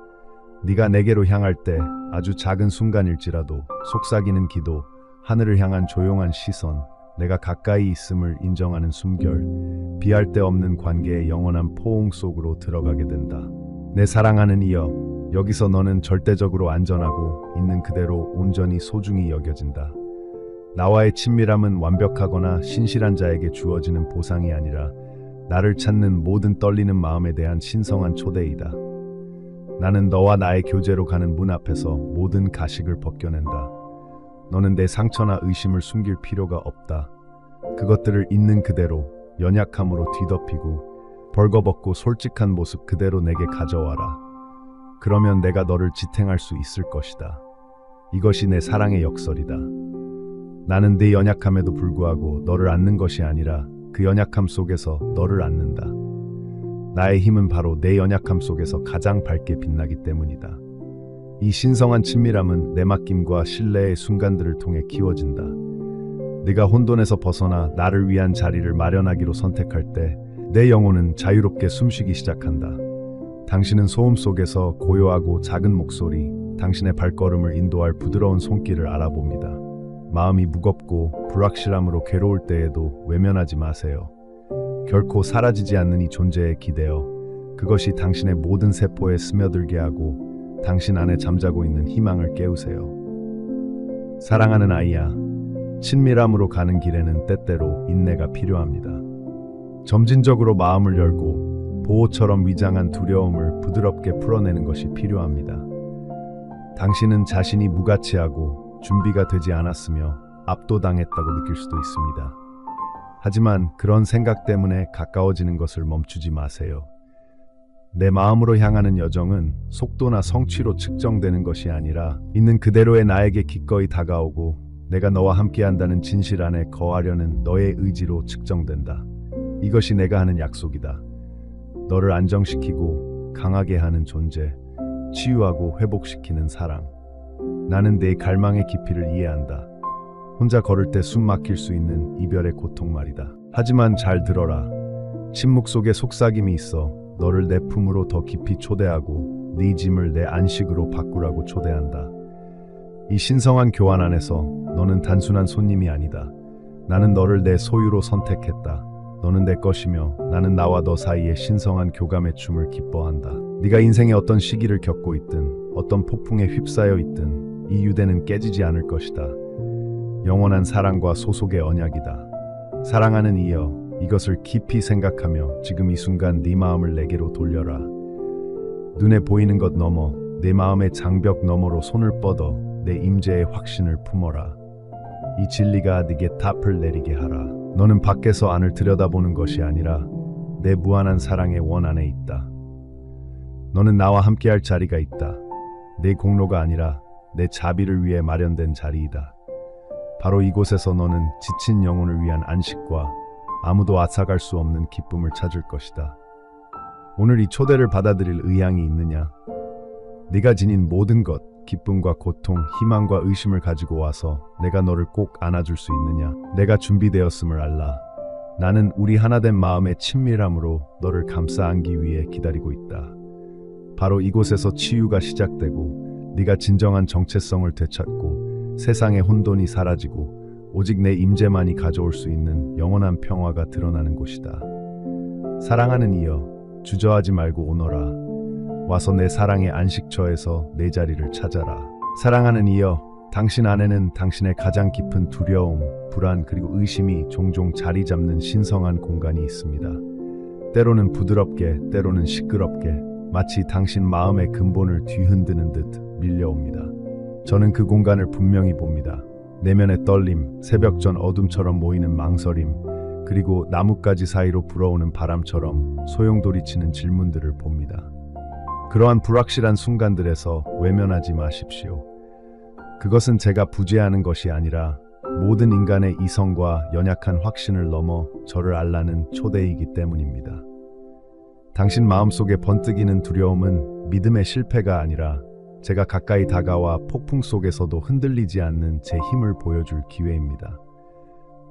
S1: 네가 내게로 향할 때 아주 작은 순간일지라도 속삭이는 기도, 하늘을 향한 조용한 시선, 내가 가까이 있음을 인정하는 숨결, 비할 데 없는 관계의 영원한 포옹 속으로 들어가게 된다. 내 사랑하는 이여, 여기서 너는 절대적으로 안전하고 있는 그대로 온전히 소중히 여겨진다. 나와의 친밀함은 완벽하거나 신실한 자에게 주어지는 보상이 아니라 나를 찾는 모든 떨리는 마음에 대한 신성한 초대이다. 나는 너와 나의 교제로 가는 문 앞에서 모든 가식을 벗겨낸다. 너는 내 상처나 의심을 숨길 필요가 없다. 그것들을 있는 그대로 연약함으로 뒤덮이고 벌거벗고 솔직한 모습 그대로 내게 가져와라. 그러면 내가 너를 지탱할 수 있을 것이다. 이것이 내 사랑의 역설이다. 나는 네 연약함에도 불구하고 너를 안는 것이 아니라 그 연약함 속에서 너를 안는다. 나의 힘은 바로 내 연약함 속에서 가장 밝게 빛나기 때문이다. 이 신성한 친밀함은 내 맡김과 신뢰의 순간들을 통해 키워진다. 네가 혼돈에서 벗어나 나를 위한 자리를 마련하기로 선택할 때 내 영혼은 자유롭게 숨쉬기 시작한다. 당신은 소음 속에서 고요하고 작은 목소리, 당신의 발걸음을 인도할 부드러운 손길을 알아봅니다. 마음이 무겁고 불확실함으로 괴로울 때에도 외면하지 마세요. 결코 사라지지 않는 이 존재에 기대어 그것이 당신의 모든 세포에 스며들게 하고 당신 안에 잠자고 있는 희망을 깨우세요. 사랑하는 아이야, 친밀함으로 가는 길에는 때때로 인내가 필요합니다. 점진적으로 마음을 열고 보호처럼 위장한 두려움을 부드럽게 풀어내는 것이 필요합니다. 당신은 자신이 무가치하고 준비가 되지 않았으며 압도당했다고 느낄 수도 있습니다. 하지만 그런 생각 때문에 가까워지는 것을 멈추지 마세요. 내 마음으로 향하는 여정은 속도나 성취로 측정되는 것이 아니라 있는 그대로의 나에게 기꺼이 다가오고 내가 너와 함께한다는 진실 안에 거하려는 너의 의지로 측정된다. 이것이 내가 하는 약속이다. 너를 안정시키고 강하게 하는 존재, 치유하고 회복시키는 사랑. 나는 내 갈망의 깊이를 이해한다. 혼자 걸을 때 숨 막힐 수 있는 이별의 고통 말이다. 하지만 잘 들어라. 침묵 속에 속삭임이 있어 너를 내 품으로 더 깊이 초대하고 네 짐을 내 안식으로 바꾸라고 초대한다. 이 신성한 교환 안에서 너는 단순한 손님이 아니다. 나는 너를 내 소유로 선택했다. 너는 내 것이며 나는 나와 너 사이의 신성한 교감의 춤을 기뻐한다. 네가 인생의 어떤 시기를 겪고 있든 어떤 폭풍에 휩싸여 있든 이 유대는 깨지지 않을 것이다. 영원한 사랑과 소속의 언약이다. 사랑하는 이여, 이것을 깊이 생각하며 지금 이 순간 네 마음을 내게로 돌려라. 눈에 보이는 것 넘어 내 마음의 장벽 너머로 손을 뻗어 내 임재의 확신을 품어라. 이 진리가 네게 답을 내리게 하라. 너는 밖에서 안을 들여다보는 것이 아니라 내 무한한 사랑의 원 안에 있다. 너는 나와 함께할 자리가 있다. 내 공로가 아니라 내 자비를 위해 마련된 자리이다. 바로 이곳에서 너는 지친 영혼을 위한 안식과 아무도 앗아갈 수 없는 기쁨을 찾을 것이다. 오늘 이 초대를 받아들일 의향이 있느냐? 네가 지닌 모든 것, 기쁨과 고통, 희망과 의심을 가지고 와서 내가 너를 꼭 안아줄 수 있느냐? 내가 준비되었음을 알라. 나는 우리 하나된 마음의 친밀함으로 너를 감싸 안기 위해 기다리고 있다. 바로 이곳에서 치유가 시작되고 네가 진정한 정체성을 되찾고 세상의 혼돈이 사라지고 오직 내 임재만이 가져올 수 있는 영원한 평화가 드러나는 곳이다. 사랑하는 이여, 주저하지 말고 오너라. 와서 내 사랑의 안식처에서 내 자리를 찾아라. 사랑하는 이여, 당신 안에는 당신의 가장 깊은 두려움, 불안 그리고 의심이 종종 자리 잡는 신성한 공간이 있습니다. 때로는 부드럽게, 때로는 시끄럽게 마치 당신 마음의 근본을 뒤흔드는 듯 밀려옵니다. 저는 그 공간을 분명히 봅니다. 내면의 떨림, 새벽 전 어둠처럼 모이는 망설임, 그리고 나뭇가지 사이로 불어오는 바람처럼 소용돌이치는 질문들을 봅니다. 그러한 불확실한 순간들에서 외면하지 마십시오. 그것은 제가 부재하는 것이 아니라 모든 인간의 이성과 연약한 확신을 넘어 저를 알라는 초대이기 때문입니다. 당신 마음속에 번뜩이는 두려움은 믿음의 실패가 아니라 제가 가까이 다가와 폭풍 속에서도 흔들리지 않는 제 힘을 보여줄 기회입니다.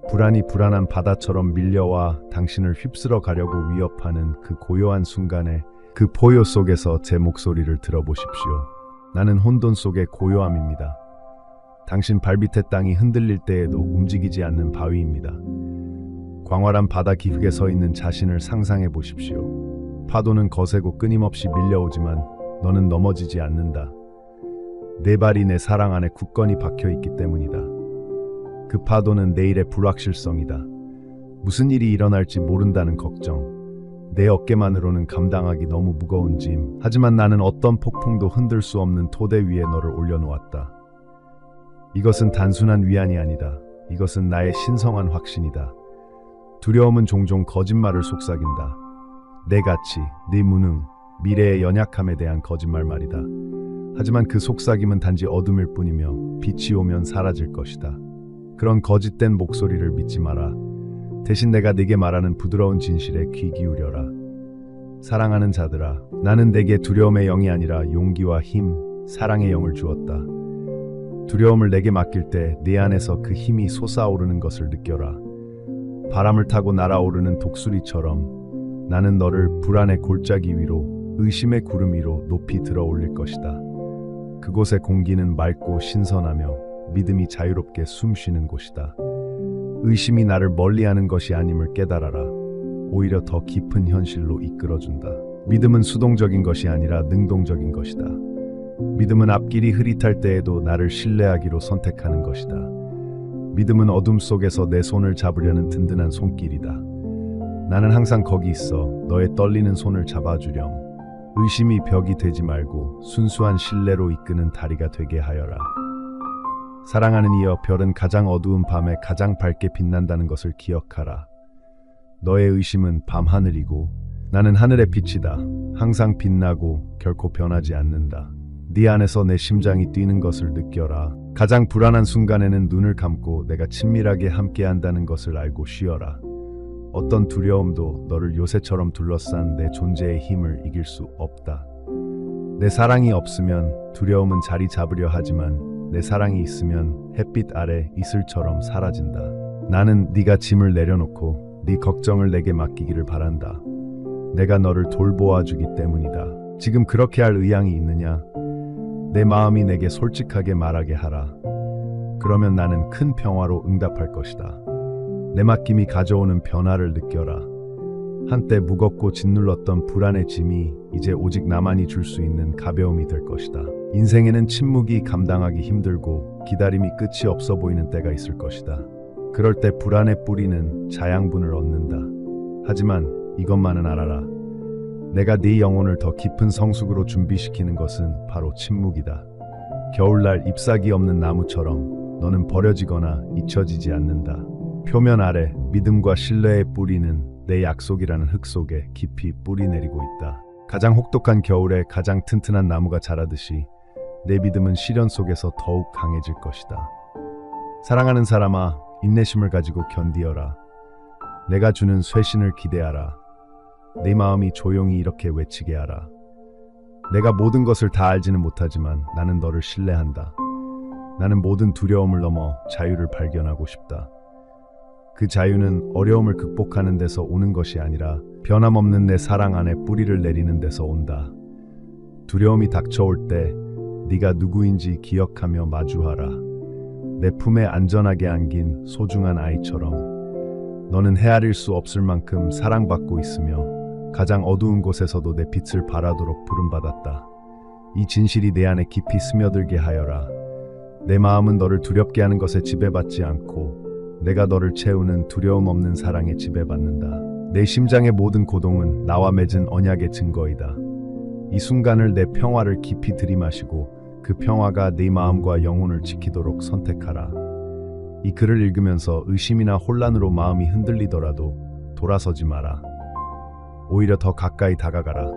S1: 불안이 불안한 바다처럼 밀려와 당신을 휩쓸어 가려고 위협하는 그 고요한 순간에 그 포효 속에서 제 목소리를 들어보십시오. 나는 혼돈 속의 고요함입니다. 당신 발밑의 땅이 흔들릴 때에도 움직이지 않는 바위입니다. 광활한 바다 기슭에 서 있는 자신을 상상해 보십시오. 파도는 거세고 끊임없이 밀려오지만 너는 넘어지지 않는다. 내 발이 내 사랑 안에 굳건히 박혀 있기 때문이다. 그 파도는 내일의 불확실성이다. 무슨 일이 일어날지 모른다는 걱정. 내 어깨만으로는 감당하기 너무 무거운 짐. 하지만 나는 어떤 폭풍도 흔들 수 없는 토대 위에 너를 올려놓았다. 이것은 단순한 위안이 아니다. 이것은 나의 신성한 확신이다. 두려움은 종종 거짓말을 속삭인다. 내 가치, 네 무능, 미래의 연약함에 대한 거짓말 말이다. 하지만 그 속삭임은 단지 어둠일 뿐이며 빛이 오면 사라질 것이다. 그런 거짓된 목소리를 믿지 마라. 대신 내가 네게 말하는 부드러운 진실에 귀 기울여라. 사랑하는 자들아, 나는 내게 두려움의 영이 아니라 용기와 힘, 사랑의 영을 주었다. 두려움을 내게 맡길 때 네 안에서 그 힘이 솟아오르는 것을 느껴라. 바람을 타고 날아오르는 독수리처럼 나는 너를 불안의 골짜기 위로, 의심의 구름 위로 높이 들어 올릴 것이다. 그곳의 공기는 맑고 신선하며 믿음이 자유롭게 숨쉬는 곳이다. 의심이 나를 멀리하는 것이 아님을 깨달아라. 오히려 더 깊은 현실로 이끌어준다. 믿음은 수동적인 것이 아니라 능동적인 것이다. 믿음은 앞길이 흐릿할 때에도 나를 신뢰하기로 선택하는 것이다. 믿음은 어둠 속에서 내 손을 잡으려는 든든한 손길이다. 나는 항상 거기 있어 너의 떨리는 손을 잡아주렴. 의심이 벽이 되지 말고 순수한 신뢰로 이끄는 다리가 되게 하여라. 사랑하는 이여, 별은 가장 어두운 밤에 가장 밝게 빛난다는 것을 기억하라. 너의 의심은 밤하늘이고 나는 하늘의 빛이다. 항상 빛나고 결코 변하지 않는다. 네 안에서 내 심장이 뛰는 것을 느껴라. 가장 불안한 순간에는 눈을 감고 내가 친밀하게 함께한다는 것을 알고 쉬어라. 어떤 두려움도 너를 요새처럼 둘러싼 내 존재의 힘을 이길 수 없다. 내 사랑이 없으면 두려움은 자리 잡으려 하지만 내 사랑이 있으면 햇빛 아래 이슬처럼 사라진다. 나는 네가 짐을 내려놓고 네 걱정을 내게 맡기기를 바란다. 내가 너를 돌보아주기 때문이다. 지금 그렇게 할 의향이 있느냐? 내 마음이 내게 솔직하게 말하게 하라. 그러면 나는 큰 평화로 응답할 것이다. 내 맡김이 가져오는 변화를 느껴라. 한때 무겁고 짓눌렀던 불안의 짐이 이제 오직 나만이 줄 수 있는 가벼움이 될 것이다. 인생에는 침묵이 감당하기 힘들고 기다림이 끝이 없어 보이는 때가 있을 것이다. 그럴 때 불안의 뿌리는 자양분을 얻는다. 하지만 이것만은 알아라. 내가 네 영혼을 더 깊은 성숙으로 준비시키는 것은 바로 침묵이다. 겨울날 잎사귀 없는 나무처럼 너는 버려지거나 잊혀지지 않는다. 표면 아래 믿음과 신뢰의 뿌리는 내 약속이라는 흙 속에 깊이 뿌리 내리고 있다. 가장 혹독한 겨울에 가장 튼튼한 나무가 자라듯이 내 믿음은 시련 속에서 더욱 강해질 것이다. 사랑하는 사람아, 인내심을 가지고 견디어라. 내가 주는 쇄신을 기대하라. 내 마음이 조용히 이렇게 외치게 하라. 내가 모든 것을 다 알지는 못하지만 나는 너를 신뢰한다. 나는 모든 두려움을 넘어 자유를 발견하고 싶다. 그 자유는 어려움을 극복하는 데서 오는 것이 아니라 변함없는 내 사랑 안에 뿌리를 내리는 데서 온다. 두려움이 닥쳐올 때 네가 누구인지 기억하며 마주하라. 내 품에 안전하게 안긴 소중한 아이처럼 너는 헤아릴 수 없을 만큼 사랑받고 있으며 가장 어두운 곳에서도 내 빛을 발하도록 부름받았다. 이 진실이 내 안에 깊이 스며들게 하여라. 내 마음은 너를 두렵게 하는 것에 지배받지 않고 내가 너를 채우는 두려움 없는 사랑에 지배받는다. 내 심장의 모든 고동은 나와 맺은 언약의 증거이다. 이 순간을 내 평화를 깊이 들이마시고 그 평화가 네 마음과 영혼을 지키도록 선택하라. 이 글을 읽으면서 의심이나 혼란으로 마음이 흔들리더라도 돌아서지 마라. 오히려 더 가까이 다가가라.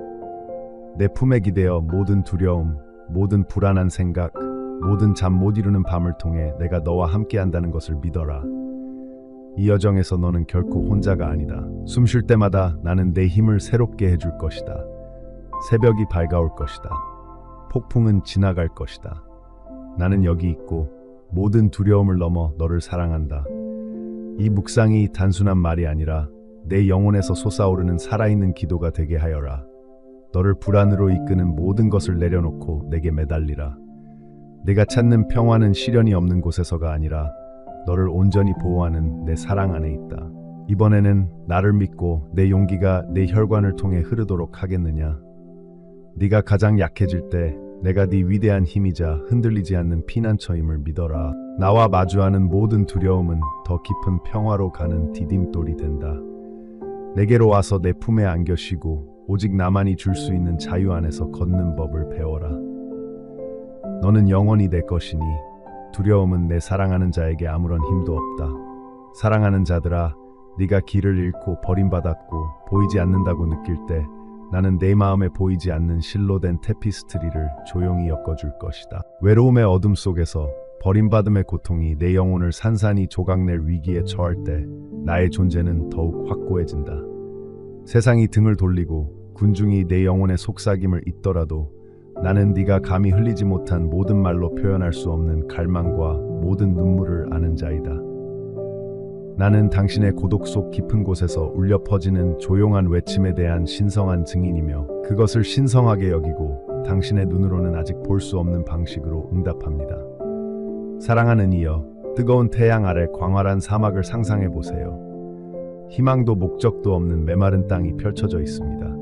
S1: 내 품에 기대어 모든 두려움, 모든 불안한 생각, 모든 잠 못 이루는 밤을 통해 내가 너와 함께 한다는 것을 믿어라. 이 여정에서 너는 결코 혼자가 아니다. 숨 쉴 때마다 나는 내 힘을 새롭게 해줄 것이다. 새벽이 밝아올 것이다. 폭풍은 지나갈 것이다. 나는 여기 있고 모든 두려움을 넘어 너를 사랑한다. 이 묵상이 단순한 말이 아니라 내 영혼에서 솟아오르는 살아있는 기도가 되게 하여라. 너를 불안으로 이끄는 모든 것을 내려놓고 내게 매달리라. 내가 찾는 평화는 시련이 없는 곳에서가 아니라 너를 온전히 보호하는 내 사랑 안에 있다. 이번에는 나를 믿고 내 용기가 내 혈관을 통해 흐르도록 하겠느냐? 네가 가장 약해질 때 내가 네 위대한 힘이자 흔들리지 않는 피난처임을 믿어라. 나와 마주하는 모든 두려움은 더 깊은 평화로 가는 디딤돌이 된다. 내게로 와서 내 품에 안겨 쉬고 오직 나만이 줄 수 있는 자유 안에서 걷는 법을 배워라. 너는 영원히 내 것이니 두려움은 내 사랑하는 자에게 아무런 힘도 없다. 사랑하는 자들아, 네가 길을 잃고 버림받았고 보이지 않는다고 느낄 때 나는 내 마음에 보이지 않는 실로 된 테피스트리를 조용히 엮어줄 것이다. 외로움의 어둠 속에서 버림받음의 고통이 내 영혼을 산산이 조각낼 위기에 처할 때 나의 존재는 더욱 확고해진다. 세상이 등을 돌리고 군중이 내 영혼의 속삭임을 잇더라도 나는 네가 감히 흘리지 못한 모든 말로 표현할 수 없는 갈망과 모든 눈물을 아는 자이다. 나는 당신의 고독 속 깊은 곳에서 울려 퍼지는 조용한 외침에 대한 신성한 증인이며 그것을 신성하게 여기고 당신의 눈으로는 아직 볼 수 없는 방식으로 응답합니다. 사랑하는 이여, 뜨거운 태양 아래 광활한 사막을 상상해 보세요. 희망도 목적도 없는 메마른 땅이 펼쳐져 있습니다.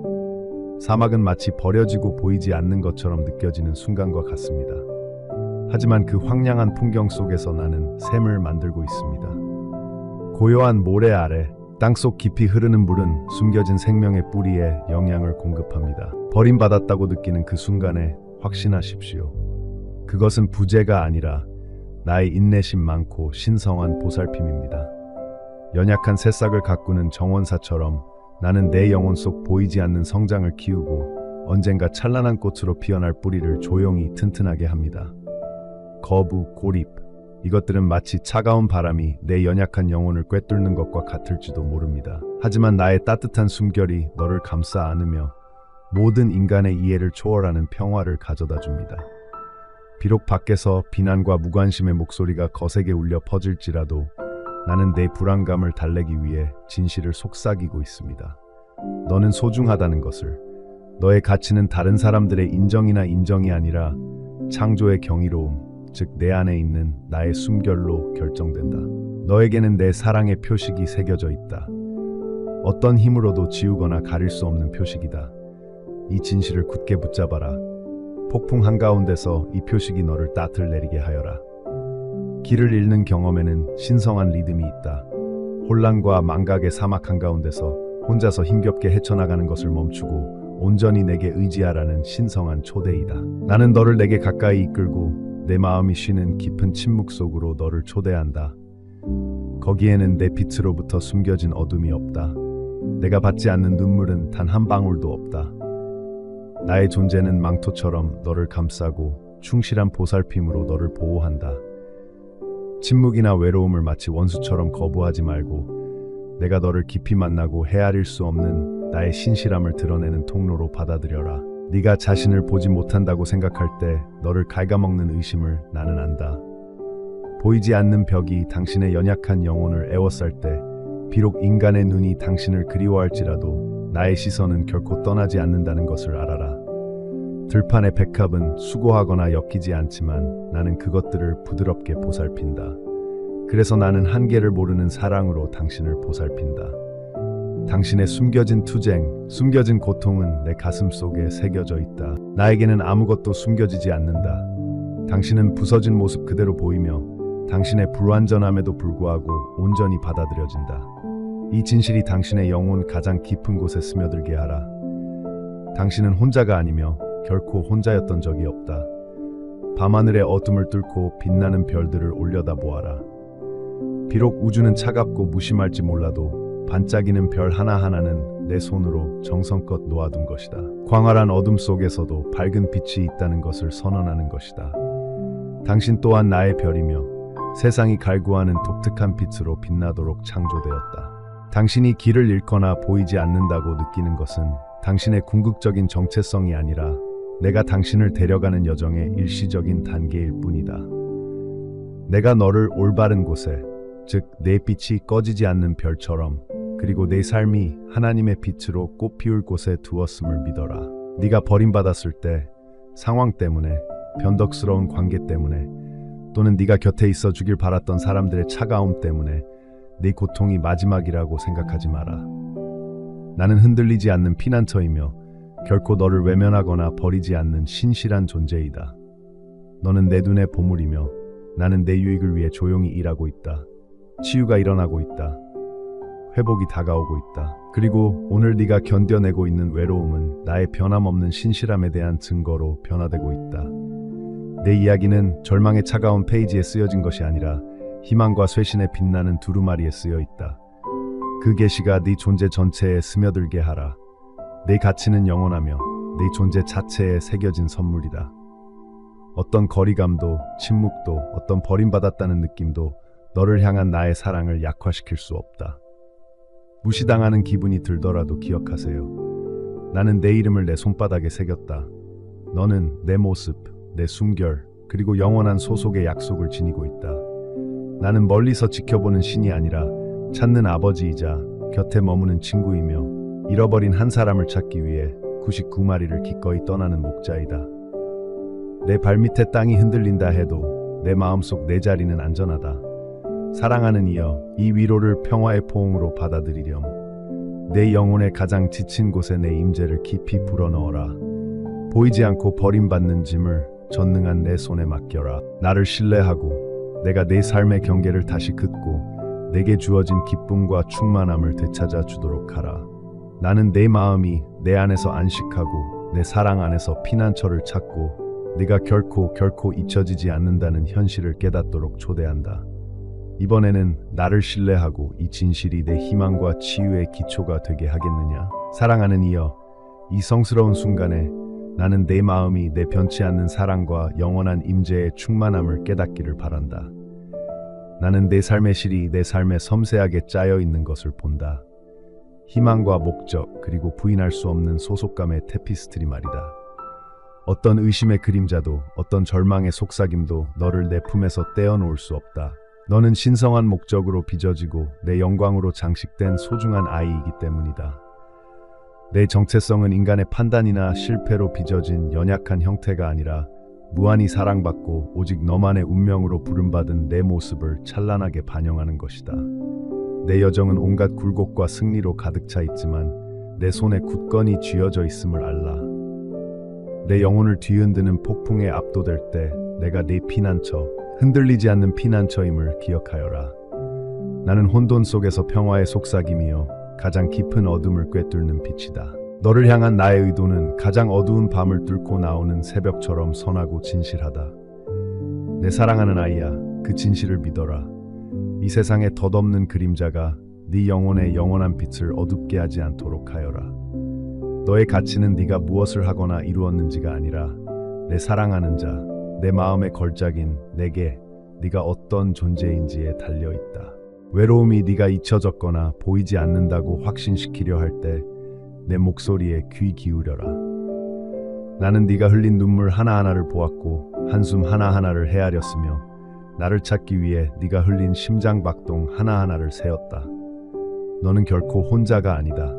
S1: 사막은 마치 버려지고 보이지 않는 것처럼 느껴지는 순간과 같습니다. 하지만 그 황량한 풍경 속에서 나는 샘을 만들고 있습니다. 고요한 모래 아래 땅속 깊이 흐르는 물은 숨겨진 생명의 뿌리에 영양을 공급합니다. 버림받았다고 느끼는 그 순간에 확신하십시오. 그것은 부재가 아니라 나의 인내심 많고 신성한 보살핌입니다. 연약한 새싹을 가꾸는 정원사처럼 나는 내 영혼 속 보이지 않는 성장을 키우고 언젠가 찬란한 꽃으로 피어날 뿌리를 조용히 튼튼하게 합니다. 거부, 고립, 이것들은 마치 차가운 바람이 내 연약한 영혼을 꿰뚫는 것과 같을지도 모릅니다. 하지만 나의 따뜻한 숨결이 너를 감싸 안으며 모든 인간의 이해를 초월하는 평화를 가져다 줍니다. 비록 밖에서 비난과 무관심의 목소리가 거세게 울려 퍼질지라도 나는 내 불안감을 달래기 위해 진실을 속삭이고 있습니다. 너는 소중하다는 것을, 너의 가치는 다른 사람들의 인정이나 인정이 아니라 창조의 경이로움, 즉 내 안에 있는 나의 숨결로 결정된다. 너에게는 내 사랑의 표식이 새겨져 있다. 어떤 힘으로도 지우거나 가릴 수 없는 표식이다. 이 진실을 굳게 붙잡아라. 폭풍 한가운데서 이 표식이 너를 따틀 내리게 하여라. 길을 잃는 경험에는 신성한 리듬이 있다. 혼란과 망각의 사막 한가운데서 혼자서 힘겹게 헤쳐나가는 것을 멈추고 온전히 내게 의지하라는 신성한 초대이다. 나는 너를 내게 가까이 이끌고 내 마음이 쉬는 깊은 침묵 속으로 너를 초대한다. 거기에는 내 빛으로부터 숨겨진 어둠이 없다. 내가 받지 않는 눈물은 단 한 방울도 없다. 나의 존재는 망토처럼 너를 감싸고 충실한 보살핌으로 너를 보호한다. 침묵이나 외로움을 마치 원수처럼 거부하지 말고 내가 너를 깊이 만나고 헤아릴 수 없는 나의 신실함을 드러내는 통로로 받아들여라. 네가 자신을 보지 못한다고 생각할 때 너를 갉아먹는 의심을 나는 안다. 보이지 않는 벽이 당신의 연약한 영혼을 에워쌀 때 비록 인간의 눈이 당신을 그리워할지라도 나의 시선은 결코 떠나지 않는다는 것을 알아라. 들판의 백합은 수고하거나 엮이지 않지만 나는 그것들을 부드럽게 보살핀다. 그래서 나는 한계를 모르는 사랑으로 당신을 보살핀다. 당신의 숨겨진 투쟁, 숨겨진 고통은 내 가슴 속에 새겨져 있다. 나에게는 아무것도 숨겨지지 않는다. 당신은 부서진 모습 그대로 보이며 당신의 불완전함에도 불구하고 온전히 받아들여진다. 이 진실이 당신의 영혼 가장 깊은 곳에 스며들게 하라. 당신은 혼자가 아니며 결코 혼자였던 적이 없다. 밤하늘의 어둠을 뚫고 빛나는 별들을 올려다 보아라. 비록 우주는 차갑고 무심할지 몰라도 반짝이는 별 하나하나는 내 손으로 정성껏 놓아둔 것이다. 광활한 어둠 속에서도 밝은 빛이 있다는 것을 선언하는 것이다. 당신 또한 나의 별이며 세상이 갈구하는 독특한 빛으로 빛나도록 창조되었다. 당신이 길을 잃거나 보이지 않는다고 느끼는 것은 당신의 궁극적인 정체성이 아니라 내가 당신을 데려가는 여정의 일시적인 단계일 뿐이다. 내가 너를 올바른 곳에, 즉 내 빛이 꺼지지 않는 별처럼, 그리고 내 삶이 하나님의 빛으로 꽃피울 곳에 두었음을 믿어라. 네가 버림받았을 때, 상황 때문에, 변덕스러운 관계 때문에, 또는 네가 곁에 있어 주길 바랐던 사람들의 차가움 때문에 네 고통이 마지막이라고 생각하지 마라. 나는 흔들리지 않는 피난처이며 결코 너를 외면하거나 버리지 않는 신실한 존재이다. 너는 내 눈의 보물이며 나는 내 유익을 위해 조용히 일하고 있다. 치유가 일어나고 있다. 회복이 다가오고 있다. 그리고 오늘 네가 견뎌내고 있는 외로움은 나의 변함없는 신실함에 대한 증거로 변화되고 있다. 내 이야기는 절망의 차가운 페이지에 쓰여진 것이 아니라 희망과 쇄신에 빛나는 두루마리에 쓰여 있다. 그 계시가 네 존재 전체에 스며들게 하라. 내 가치는 영원하며 네 존재 자체에 새겨진 선물이다. 어떤 거리감도, 침묵도, 어떤 버림받았다는 느낌도 너를 향한 나의 사랑을 약화시킬 수 없다. 무시당하는 기분이 들더라도 기억하세요. 나는 내 이름을 내 손바닥에 새겼다. 너는 내 모습, 내 숨결, 그리고 영원한 소속의 약속을 지니고 있다. 나는 멀리서 지켜보는 신이 아니라 찾는 아버지이자 곁에 머무는 친구이며 잃어버린 한 사람을 찾기 위해 99마리를 기꺼이 떠나는 목자이다. 내 발밑에 땅이 흔들린다 해도 내 마음속 내 자리는 안전하다. 사랑하는 이여, 이 위로를 평화의 포옹으로 받아들이렴. 내 영혼의 가장 지친 곳에 내 임재를 깊이 불어넣어라. 보이지 않고 버림받는 짐을 전능한 내 손에 맡겨라. 나를 신뢰하고 내가 내 삶의 경계를 다시 긋고 내게 주어진 기쁨과 충만함을 되찾아 주도록 하라. 나는 내 마음이 내 안에서 안식하고 내 사랑 안에서 피난처를 찾고 네가 결코 잊혀지지 않는다는 현실을 깨닫도록 초대한다. 이번에는 나를 신뢰하고 이 진실이 내 희망과 치유의 기초가 되게 하겠느냐? 사랑하는 이여, 이 성스러운 순간에 나는 내 마음이 내 변치 않는 사랑과 영원한 임재의 충만함을 깨닫기를 바란다. 나는 내 삶의 실이 내 삶에 섬세하게 짜여 있는 것을 본다. 희망과 목적, 그리고 부인할 수 없는 소속감의 테피스트리 말이다. 어떤 의심의 그림자도, 어떤 절망의 속삭임도 너를 내 품에서 떼어놓을 수 없다. 너는 신성한 목적으로 빚어지고 내 영광으로 장식된 소중한 아이이기 때문이다. 내 정체성은 인간의 판단이나 실패로 빚어진 연약한 형태가 아니라 무한히 사랑받고 오직 너만의 운명으로 부름받은 내 모습을 찬란하게 반영하는 것이다. 내 여정은 온갖 굴곡과 승리로 가득 차 있지만 내 손에 굳건히 쥐어져 있음을 알라. 내 영혼을 뒤흔드는 폭풍에 압도될 때 내가 네 피난처, 흔들리지 않는 피난처임을 기억하여라. 나는 혼돈 속에서 평화의 속삭임이요 가장 깊은 어둠을 꿰뚫는 빛이다. 너를 향한 나의 의도는 가장 어두운 밤을 뚫고 나오는 새벽처럼 선하고 진실하다. 내 사랑하는 아이야, 그 진실을 믿어라. 이 세상에 덧없는 그림자가 네 영혼의 영원한 빛을 어둡게 하지 않도록 하여라. 너의 가치는 네가 무엇을 하거나 이루었는지가 아니라 내 사랑하는 자, 내 마음의 걸작인 내게 네가 어떤 존재인지에 달려있다. 외로움이 네가 잊혀졌거나 보이지 않는다고 확신시키려 할 때 내 목소리에 귀 기울여라. 나는 네가 흘린 눈물 하나하나를 보았고 한숨 하나하나를 헤아렸으며 나를 찾기 위해 네가 흘린 심장박동 하나하나를 세었다. 너는 결코 혼자가 아니다.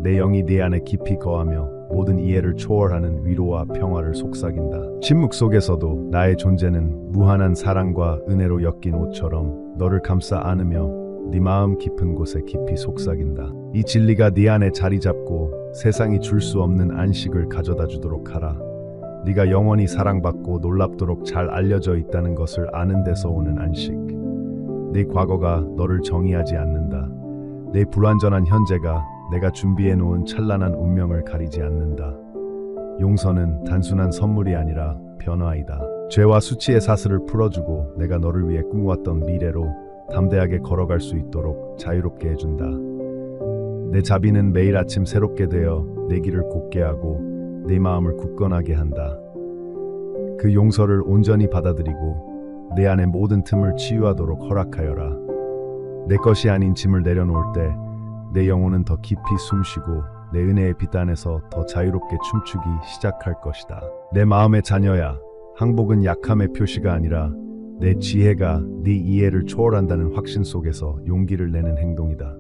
S1: 내 영이 네 안에 깊이 거하며 모든 이해를 초월하는 위로와 평화를 속삭인다. 침묵 속에서도 나의 존재는 무한한 사랑과 은혜로 엮인 옷처럼 너를 감싸 안으며 네 마음 깊은 곳에 깊이 속삭인다. 이 진리가 네 안에 자리 잡고 세상이 줄 수 없는 안식을 가져다 주도록 하라. 네가 영원히 사랑받고 놀랍도록 잘 알려져 있다는 것을 아는 데서 오는 안식. 네 과거가 너를 정의하지 않는다. 내 불완전한 현재가 내가 준비해 놓은 찬란한 운명을 가리지 않는다. 용서는 단순한 선물이 아니라 변화이다. 죄와 수치의 사슬을 풀어주고 내가 너를 위해 꿈꿔왔던 미래로 담대하게 걸어갈 수 있도록 자유롭게 해준다. 내 자비는 매일 아침 새롭게 되어 내 길을 곧게 하고 내 마음을 굳건하게 한다. 그 용서를 온전히 받아들이고 내 안의 모든 틈을 치유하도록 허락하여라. 내 것이 아닌 짐을 내려놓을 때 내 영혼은 더 깊이 숨쉬고 내 은혜의 빛 안에서 더 자유롭게 춤추기 시작할 것이다. 내 마음의 자녀야, 항복은 약함의 표시가 아니라 내 지혜가 네 이해를 초월한다는 확신 속에서 용기를 내는 행동이다.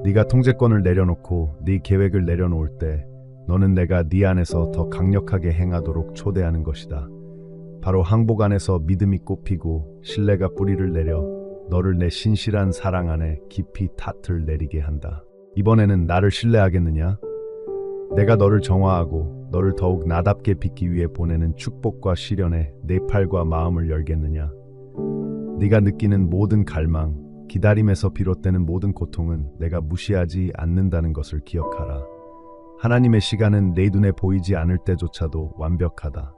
S1: 네가 통제권을 내려놓고 네 계획을 내려놓을 때 너는 내가 네 안에서 더 강력하게 행하도록 초대하는 것이다. 바로 항복 안에서 믿음이 꽃피고 신뢰가 뿌리를 내려 너를 내 신실한 사랑 안에 깊이 탓을 내리게 한다. 이번에는 나를 신뢰하겠느냐? 내가 너를 정화하고 너를 더욱 나답게 빚기 위해 보내는 축복과 시련에 내 팔과 마음을 열겠느냐? 네가 느끼는 모든 갈망, 기다림에서 비롯되는 모든 고통은 내가 무시하지 않는다는 것을 기억하라. 하나님의 시간은 내 눈에 보이지 않을 때조차도 완벽하다.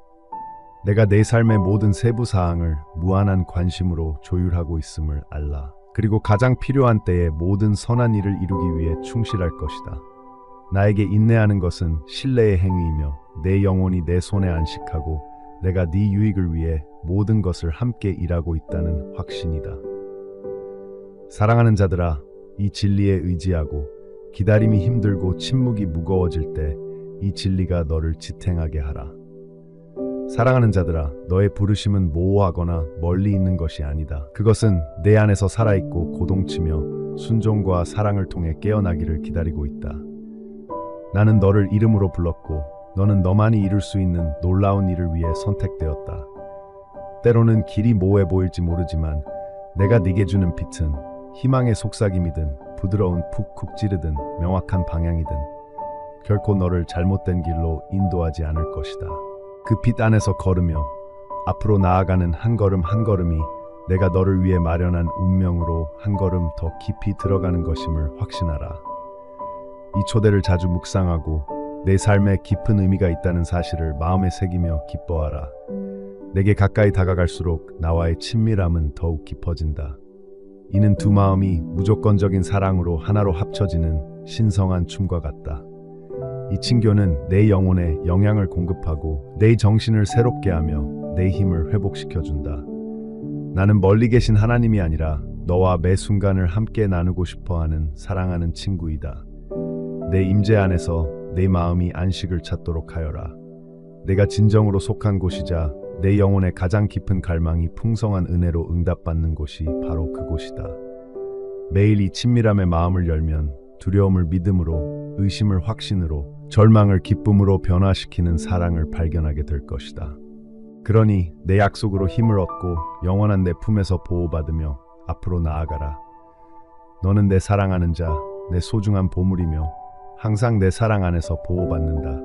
S1: 내가 내 삶의 모든 세부 사항을 무한한 관심으로 조율하고 있음을 알라. 그리고 가장 필요한 때에 모든 선한 일을 이루기 위해 충실할 것이다. 나에게 인내하는 것은 신뢰의 행위이며 내 영혼이 내 손에 안식하고 내가 네 유익을 위해 모든 것을 함께 일하고 있다는 확신이다. 사랑하는 자들아, 이 진리에 의지하고 기다림이 힘들고 침묵이 무거워질 때 이 진리가 너를 지탱하게 하라. 사랑하는 자들아, 너의 부르심은 모호하거나 멀리 있는 것이 아니다. 그것은 내 안에서 살아있고 고동치며 순종과 사랑을 통해 깨어나기를 기다리고 있다. 나는 너를 이름으로 불렀고 너는 너만이 이룰 수 있는 놀라운 일을 위해 선택되었다. 때로는 길이 모호해 보일지 모르지만 내가 네게 주는 빛은 희망의 속삭임이든 부드러운 푹쿡 찌르든 명확한 방향이든 결코 너를 잘못된 길로 인도하지 않을 것이다. 그 빛 안에서 걸으며 앞으로 나아가는 한 걸음 한 걸음이 내가 너를 위해 마련한 운명으로 한 걸음 더 깊이 들어가는 것임을 확신하라. 이 초대를 자주 묵상하고 내 삶에 깊은 의미가 있다는 사실을 마음에 새기며 기뻐하라. 내게 가까이 다가갈수록 나와의 친밀함은 더욱 깊어진다. 이는 두 마음이 무조건적인 사랑으로 하나로 합쳐지는 신성한 춤과 같다. 이 친교는 내 영혼에 영향을 공급하고 내 정신을 새롭게 하며 내 힘을 회복시켜준다. 나는 멀리 계신 하나님이 아니라 너와 매 순간을 함께 나누고 싶어하는 사랑하는 친구이다. 내 임재 안에서 내 마음이 안식을 찾도록 하여라. 내가 진정으로 속한 곳이자 내 영혼의 가장 깊은 갈망이 풍성한 은혜로 응답받는 곳이 바로 그곳이다. 매일 이 친밀함의 마음을 열면 두려움을 믿음으로, 의심을 확신으로, 절망을 기쁨으로 변화시키는 사랑을 발견하게 될 것이다. 그러니 내 약속으로 힘을 얻고 영원한 내 품에서 보호받으며 앞으로 나아가라. 너는 내 사랑하는 자, 내 소중한 보물이며 항상 내 사랑 안에서 보호받는다.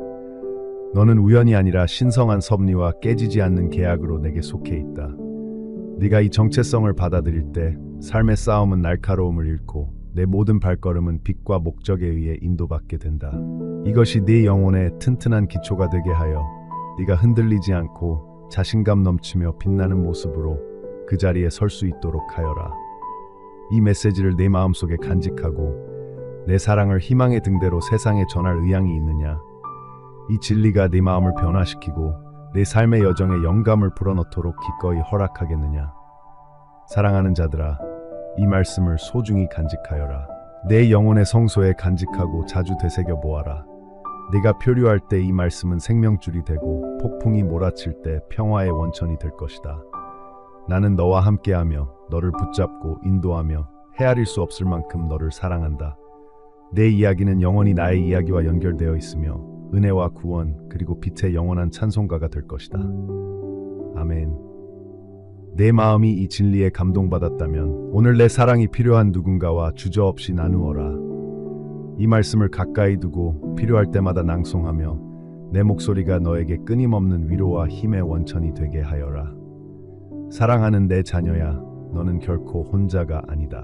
S1: 너는 우연이 아니라 신성한 섭리와 깨지지 않는 계약으로 내게 속해 있다. 네가 이 정체성을 받아들일 때 삶의 싸움은 날카로움을 잃고 내 모든 발걸음은 빛과 목적에 의해 인도받게 된다. 이것이 네 영혼의 튼튼한 기초가 되게 하여 네가 흔들리지 않고 자신감 넘치며 빛나는 모습으로 그 자리에 설 수 있도록 하여라. 이 메시지를 내 마음속에 간직하고 내 사랑을 희망의 등대로 세상에 전할 의향이 있느냐? 이 진리가 네 마음을 변화시키고 내 삶의 여정에 영감을 불어넣도록 기꺼이 허락하겠느냐? 사랑하는 자들아, 이 말씀을 소중히 간직하여라. 내 영혼의 성소에 간직하고 자주 되새겨 보아라. 네가 표류할 때 이 말씀은 생명줄이 되고 폭풍이 몰아칠 때 평화의 원천이 될 것이다. 나는 너와 함께하며 너를 붙잡고 인도하며 헤아릴 수 없을 만큼 너를 사랑한다. 내 이야기는 영원히 나의 이야기와 연결되어 있으며 은혜와 구원 그리고 빛의 영원한 찬송가가 될 것이다. 아멘. 내 마음이 이 진리에 감동받았다면 오늘 내 사랑이 필요한 누군가와 주저없이 나누어라. 이 말씀을 가까이 두고 필요할 때마다 낭송하며 내 목소리가 너에게 끊임없는 위로와 힘의 원천이 되게 하여라. 사랑하는 내 자녀야, 너는 결코 혼자가 아니다.